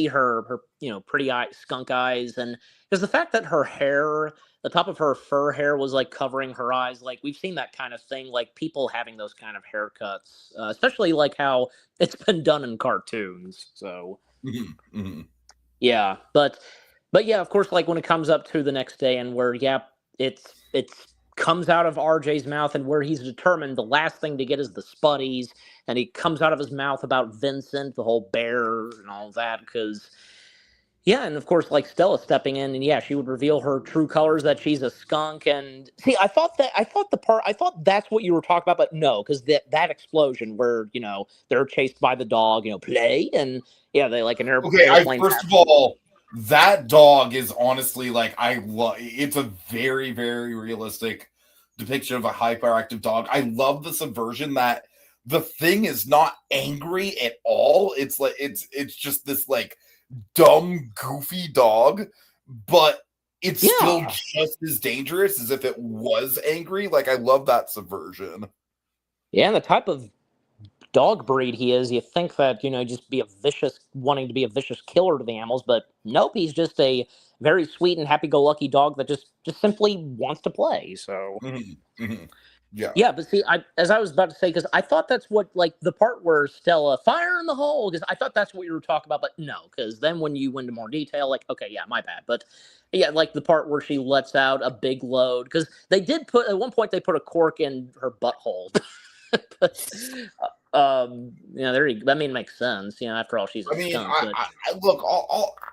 her pretty eye, skunk eyes, and because the fact that her hair, the top of her fur hair, was like covering her eyes, like we've seen that kind of thing, like people having those kind of haircuts, especially like how it's been done in cartoons. So Mhm, mhm. yeah, but yeah, of course, like when it comes up to the next day, and where yeah, it's comes out of RJ's mouth, and where he's determined the last thing to get is the Spuddies, and he comes out of his mouth about Vincent, the whole bear and all that, because yeah, and of course, like Stella stepping in, and yeah, she would reveal her true colors, that she's a skunk, and see, I thought that's what you were talking about, but no, because that explosion where they're chased by the dog, play, and yeah, they like an Okay, I airplane first of passes. all, that dog is honestly like I love. It's a very very realistic depiction of a hyperactive dog. I love the subversion that the thing is not angry at all. It's like it's just this like dumb goofy dog, but it's still Yeah. just as dangerous as if it was angry. Like I love that subversion. Yeah, and the type of dog breed he is, you think that, just be a vicious, wanting to be a vicious killer to the animals, but nope, he's just a very sweet and happy-go-lucky dog that just simply wants to play. So Mhm, mhm. Yeah. yeah, but see, as I was about to say, because I thought that's what, like, the part where Stella fire in the hole, because I thought that's what you were talking about, but no, because then when you went into more detail, like, okay, yeah, my bad, but yeah, like the part where she lets out a big load, because they did put at one point they put a cork in her butthole. But, there you, I mean, it makes sense, after all, she's a I mean, skunk, but I look,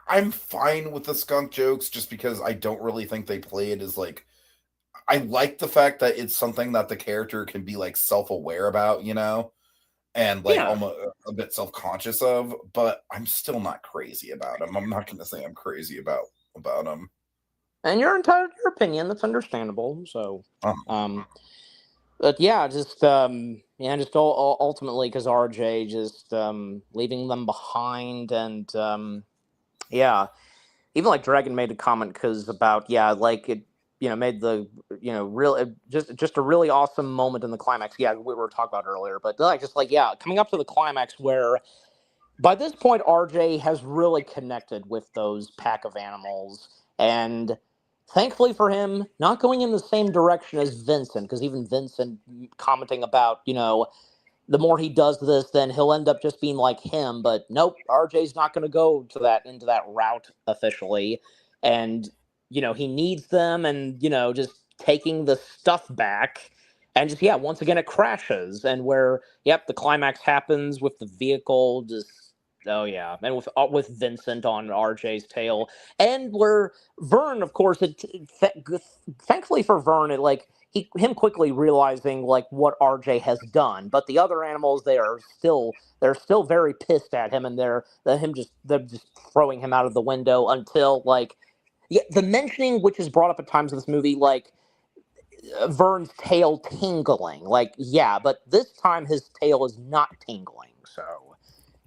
I'm fine with the skunk jokes just because I don't really think they play it as like. I like the fact that it's something that the character can be like self-aware about, and like yeah, almost a bit self-conscious of. But I'm still not crazy about him. I'm not going to say I'm crazy about him. and you're entitled to your opinion, that's understandable, so, Um, um, but yeah, just ultimately because RJ just leaving them behind, and yeah, even like Dragon made a comment because about yeah, like it made the real just a really awesome moment in the climax. Yeah, we were talking about earlier, but like just like yeah, coming up to the climax where by this point RJ has really connected with those pack of animals, and thankfully for him, not going in the same direction as Vincent, because even Vincent commenting about the more he does this, then he'll end up just being like him. But nope, RJ's not going to go to that into that route officially, and he needs them, and just taking the stuff back, and just once again it crashes, and where the climax happens with the vehicle just. Oh yeah, and with Vincent on RJ's tail, and where Vern, of course, thankfully for Vern, it like him quickly realizing like what RJ has done, but the other animals they're still very pissed at him, and they're just throwing him out of the window until like the mentioning which is brought up at times in this movie like Vern's tail tingling, like but this time his tail is not tingling, so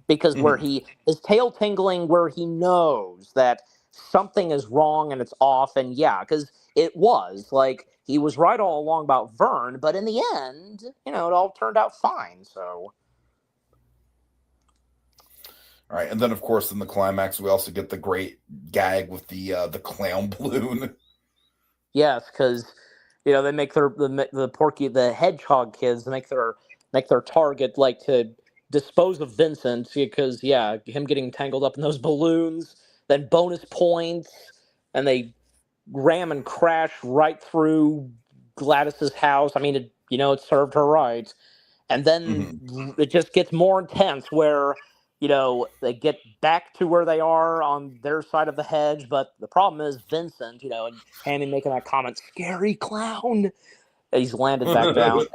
because where Mhm. his tail tingling where he knows that something is wrong and it's off, and because it was like he was right all along about Vern, but in the end it all turned out fine, so All right, and then of course in the climax we also get the great gag with the clown balloon. yes, because they make the hedgehog kids make their target like to dispose of Vincent because him getting tangled up in those balloons, then bonus points, and they ram and crash right through Gladys's house. I mean, it served her right. And then Mhm. it just gets more intense where, they get back to where they are on their side of the hedge. But the problem is Vincent, and Hammy making that comment, scary clown. He's landed back down.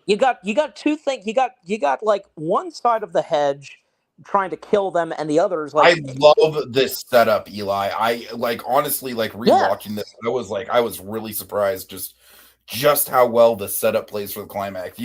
You got two things. You got like one side of the hedge trying to kill them, and the others like, I love this setup, Eli. I like honestly like rewatching this. yes, I was really surprised just how well the setup plays for the climax.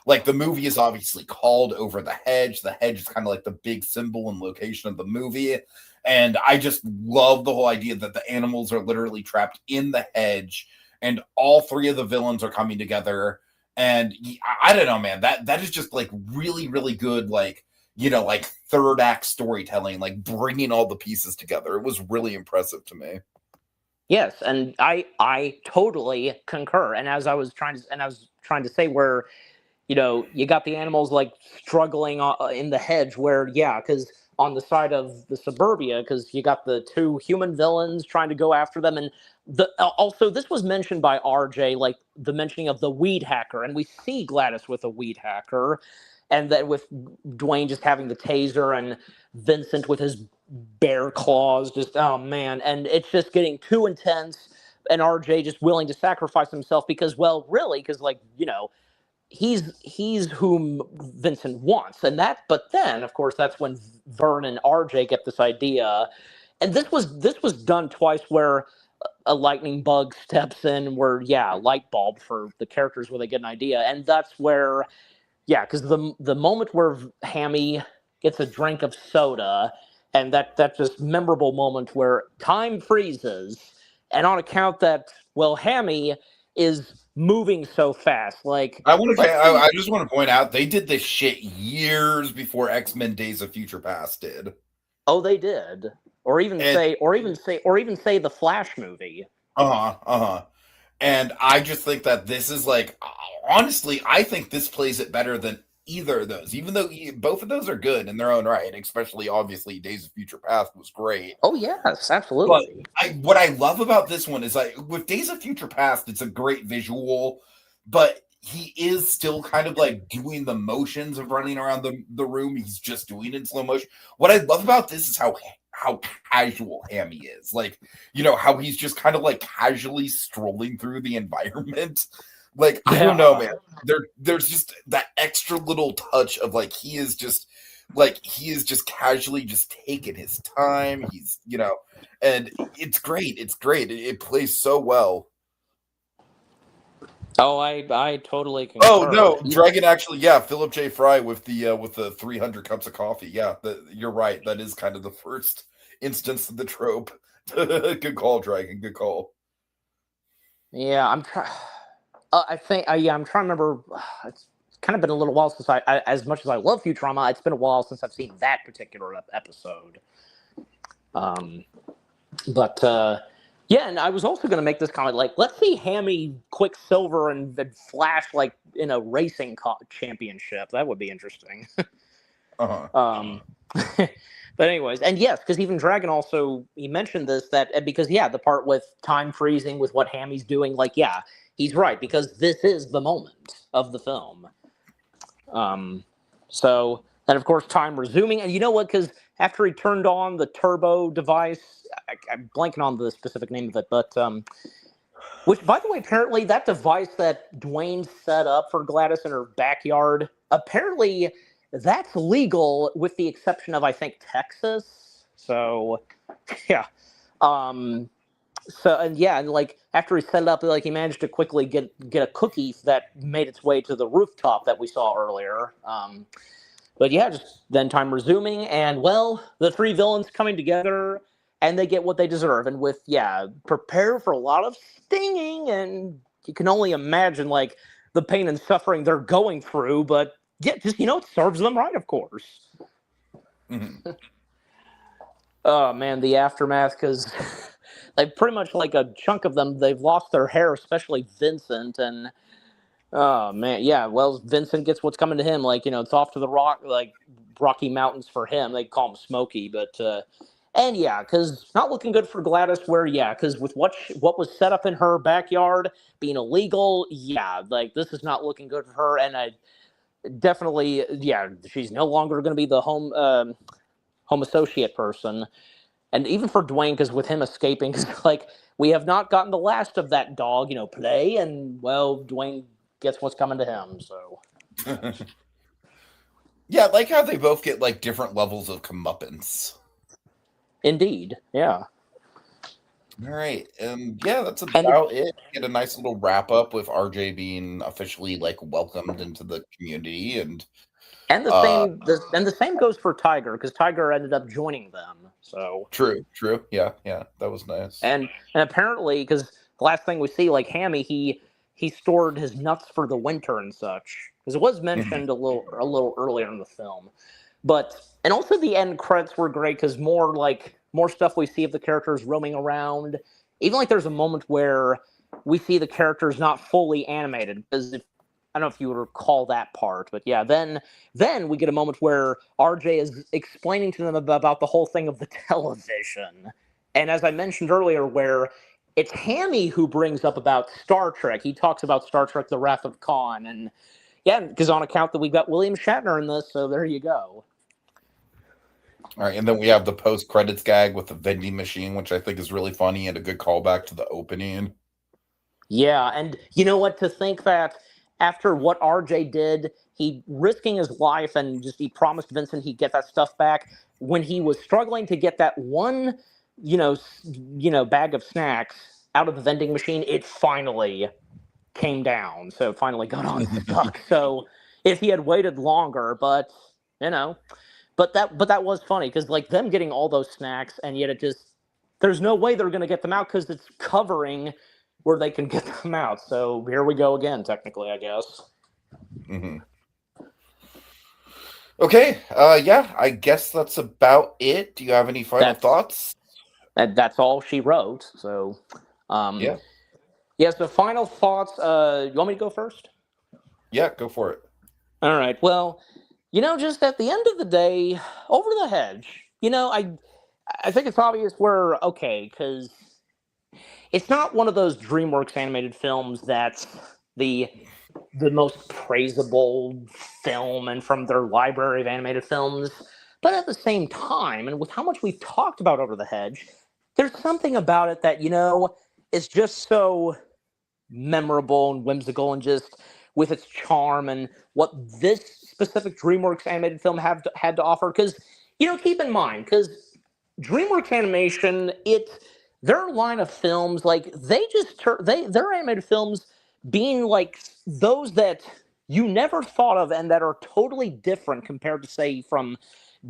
Like the movie is obviously called Over the Hedge. The hedge is kind of like the big symbol and location of the movie. And I just love the whole idea that the animals are literally trapped in the hedge and all three of the villains are coming together. And I don't know, man, that is just like really, really good, like, like third act storytelling, like bringing all the pieces together. It was really impressive to me. yes, and I totally concur. And as I was trying to say, where you got the animals like struggling in the hedge, where because on the side of the suburbia, because you got the two human villains trying to go after them, and also this was mentioned by RJ, like the mentioning of the weed hacker, and we see Gladys with a weed hacker, and that with Dwayne just having the taser, and Vincent with his bear claws, just oh man, and it's just getting too intense, and RJ just willing to sacrifice himself because, well, really, because like he's whom Vincent wants, and that. But then, of course, that's when Vern and RJ get this idea, and this was done twice, where a lightning bug steps in, where light bulb for the characters where they get an idea, and that's where because the moment where Hammy gets a drink of soda, and that just memorable moment where time freezes, and on account that Hammy is moving so fast, like let's I see. just want to point out they did this shit years before X-Men Days of Future Past did. Oh, they did, And or even say the Flash movie. uh-huh. And I just think that this is like, honestly, I think this plays it better than either of those, even though both of those are good in their own right, especially obviously Days of Future Past was great. Oh yes, But absolutely. what I love about this one is like with Days of Future Past, it's a great visual, but he is still kind of like doing the motions of running around the room. He's just doing it in slow motion. What I love about this is how casual Hammy is. Like, how he's just kind of like casually strolling through the environment. Like, I don't know, Yeah. man. There's just that extra little touch of like he is just casually just taking his time. And it's great. It's great. It plays so well. Oh, I totally Oh concur. no, Dragon actually, yeah, Philip J. Fry with the 300 cups of coffee. Yeah, you're right. That is kind of the first instance of the trope. Good call, Dragon. Good call. Yeah, I'm trying. I think, I'm trying to remember. It's kind of been a little while since as much as I love Futurama, it's been a while since I've seen that particular episode. Um, but Yeah, and I was also going to make this comment, like, let's see Hammy Quicksilver and Flash, like, in a racing championship. That would be interesting. Uh-huh. But anyways, and yes, because even Dragon also, he mentioned this, that because, yeah, the part with time freezing, with what Hammy's doing, like, yeah, he's right, because this is the moment of the film. So then, of course, time resuming. And you know what? Because after he turned on the turbo device, I'm blanking on the specific name of it, but which, by the way, apparently that device that Dwayne set up for Gladys in her backyard, apparently that's legal with the exception of, I think, Texas. So, yeah. Um, so, and yeah, and like after he set it up, like he managed to quickly get a cookie that made its way to the rooftop that we saw earlier. But yeah, just then time resuming, and well, the three villains coming together, and they get what they deserve. And with, yeah, prepare for a lot of stinging, and you can only imagine like the pain and suffering they're going through. But yeah, just it serves them right, of course. Mm-hmm. Oh man, the aftermath, because like pretty much like a chunk of them, they've lost their hair, especially Vincent, and oh man, yeah. Well, Vincent gets what's coming to him. Like it's off to the Rocky Mountains for him. They call him Smokey, but and yeah, because not looking good for Gladys. Where yeah, because with what was set up in her backyard being illegal, yeah, like this is not looking good for her. And I definitely, yeah, she's no longer going to be the home associate person. And even for Dwayne, because with him escaping, cause like we have not gotten the last of that dog, play, and well, Dwayne gets what's coming to him. So, Yeah, I like how they both get like different levels of comeuppance. indeed, yeah. All right, yeah, that's And about it. Get a nice little wrap up with RJ being officially like welcomed into the community, and the uh, same goes for Tiger, because Tiger ended up joining them. So true, yeah, that was nice. and apparently, because the last thing we see, like Hammy, he stored his nuts for the winter and such, because it was Mhm. mentioned a little earlier in the film. But and also the end credits were great because more stuff we see of the characters roaming around. Even like there's a moment where we see the characters not fully animated, because I don't know if you would recall that part, but yeah, then we get a moment where RJ is explaining to them about the whole thing of the television. And as I mentioned earlier, where it's Hammy who brings up about Star Trek. He talks about Star Trek: The Wrath of Khan, and yeah, because on account that we've got William Shatner in this, so there you go. All right, and then we have the post credits gag with the vending machine, which I think is really funny and a good callback to the opening. Yeah, and you know what? To think that after what RJ did, he risking his life and just he promised Vincent he'd get that stuff back when he was struggling to get that one, bag of snacks out of the vending machine. It finally came down, so it finally got unstuck. So if he had waited longer, but you know, but that was funny because like them getting all those snacks and yet it just there's no way they're going to get them out because it's covering where they can get them out. So here we go again, technically, I guess. Mm-hmm. Okay, yeah, I guess that's about it. Do you have any final That's thoughts? that's all she wrote. So, um, Yeah, yeah. So final thoughts. You want me to go first? yeah, go for it. All right. Well, just at the end of the day, Over the Hedge. I think it's obvious we're okay because it's not one of those DreamWorks animated films that's the the most praisable film and from their library of animated films. But at the same time, and with how much we've talked about Over the Hedge, there's something about it that, is just so memorable and whimsical and just with its charm and what this specific DreamWorks animated film had to offer. Because, keep in mind, because DreamWorks Animation, their line of films, like they just their animated films being like those that you never thought of and that are totally different compared to say from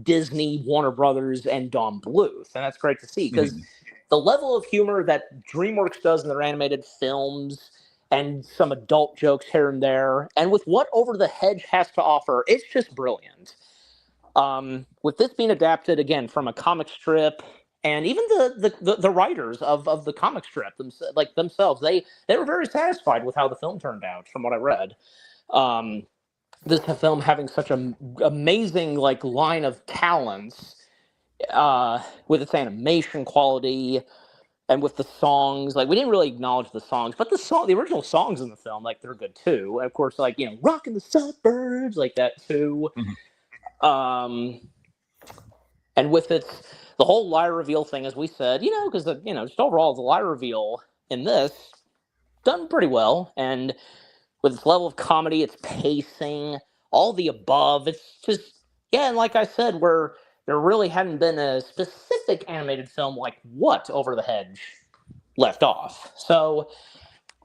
Disney, Warner Brothers, and Don Bluth, and that's great to see because Mhm. the level of humor that DreamWorks does in their animated films and some adult jokes here and there, and with what Over the Hedge has to offer, it's just brilliant. With this being adapted again from a comic strip and even the writers of the comic strip themselves, they were very satisfied with how the film turned out, from what I read. This film having such an amazing line of talents, with its animation quality and with the songs. We didn't really acknowledge the songs, but the original songs in the film, they're good too. And of course, "Rockin' the Suburbs," that too. Um, and with the whole lie reveal thing, as we said, because just overall the lie reveal in this done pretty well, and with its level of comedy, its pacing, all the above, it's just, yeah. And like I said, where there really hadn't been a specific animated film like what Over the Hedge left off. So,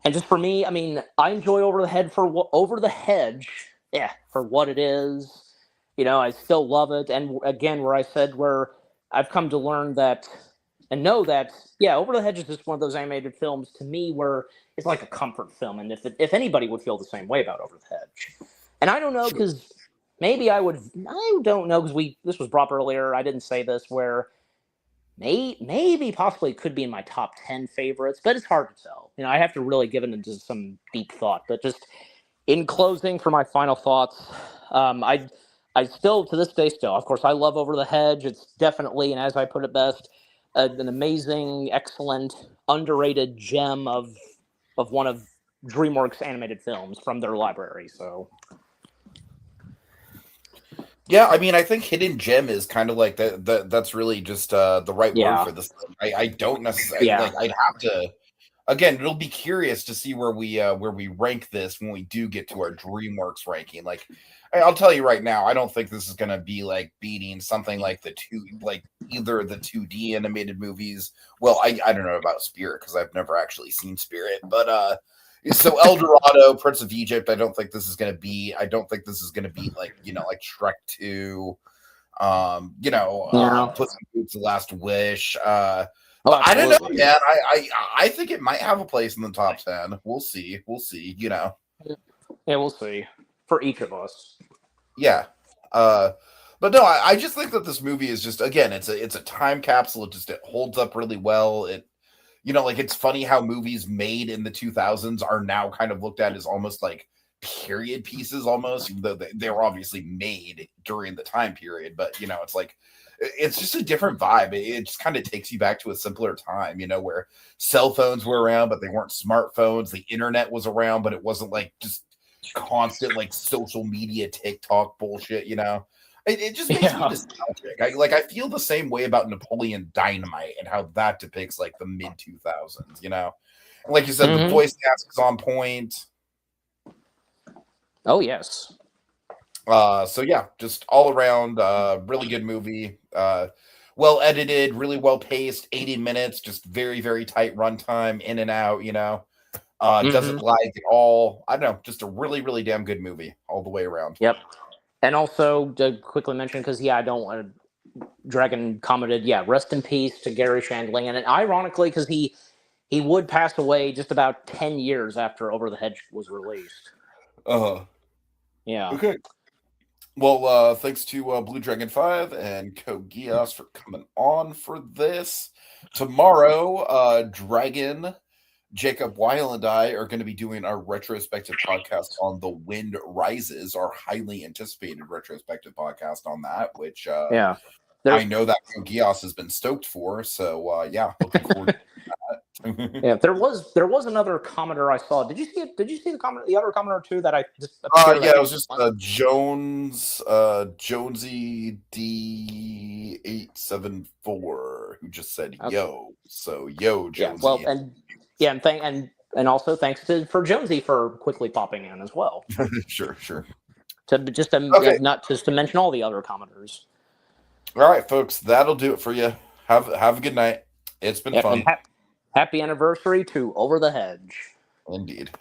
and just for me, I mean, I enjoy Over the Hedge, yeah, for what it is. I still love it, and again, where I said where I've come to learn that and know that, yeah, Over the Hedge is just one of those animated films to me where it's like a comfort film, and if anybody would feel the same way about Over the Hedge, and I don't know, because maybe I don't know, because this was brought up earlier. I didn't say this, where maybe possibly it could be in my top 10 favorites, but it's hard to tell. I have to really give it into some deep thought. But just in closing, for my final thoughts, I still, to this day, of course, I love Over the Hedge. It's definitely, and as I put it best, an amazing, excellent, underrated gem of one of DreamWorks animated films from their library. So, yeah, I mean, I think hidden gem is kind of like that's really just the right word for this. I don't necessarily I'd have to. Again, it'll be curious to see where we rank this when we do get to our DreamWorks ranking. I'll tell you right now, I don't think this is going to be beating something like either the 2D animated movies. Well, I don't know about Spirit because I've never actually seen Spirit, but so El Dorado, Prince of Egypt, I don't think this is going to be. I don't think this is going to be like Shrek 2, Puss in Boots: The Last Wish. I don't know, man. I think it might have a place in the top 10. We'll see. Yeah, we'll see for each of us. Yeah. But no, I just think that this movie is just, again, it's a time capsule. It holds up really well. It's funny how movies made in the 2000s are now kind of looked at as almost like period pieces, almost, even though they were obviously made during the time period. But it's just a different vibe. It just kind of takes you back to a simpler time, where cell phones were around, but they weren't smartphones. The internet was around, but it wasn't just constant social media TikTok bullshit. It just makes me nostalgic. I feel the same way about Napoleon Dynamite and how that depicts the mid 2000s. Like you said, the voice cast is on point. Oh yes. So yeah, just all around, really good movie. Well edited, really well paced, 80 minutes, just very, very tight runtime, in and out, doesn't lag at all. I don't know, just a really, really damn good movie all the way around. Yep. And also to quickly mention, because I don't want to, Dragon commented, rest in peace to Gary Shandling. And ironically, because he would pass away just about 10 years after Over the Hedge was released. Yeah. Okay. Well, thanks to Blue Dragon 5 and Kogias for coming on for this. Tomorrow, Dragon, Jacob Weil, and I are going to be doing our retrospective podcast on The Wind Rises, our highly anticipated retrospective podcast on that, which I know that Kogias has been stoked for. So, looking forward to that. Yeah, there was another commenter I saw. Did you see it? Did you see the other commenter too that I just? It was just Jonesy D874 who just said yo. So yo, Jonesy. Yeah, well, and also thanks for Jonesy for quickly popping in as well. Sure. Not just to mention all the other commenters. All right, folks, that'll do it for you. Have a good night. It's been fun. Happy anniversary to Over the Hedge. Indeed.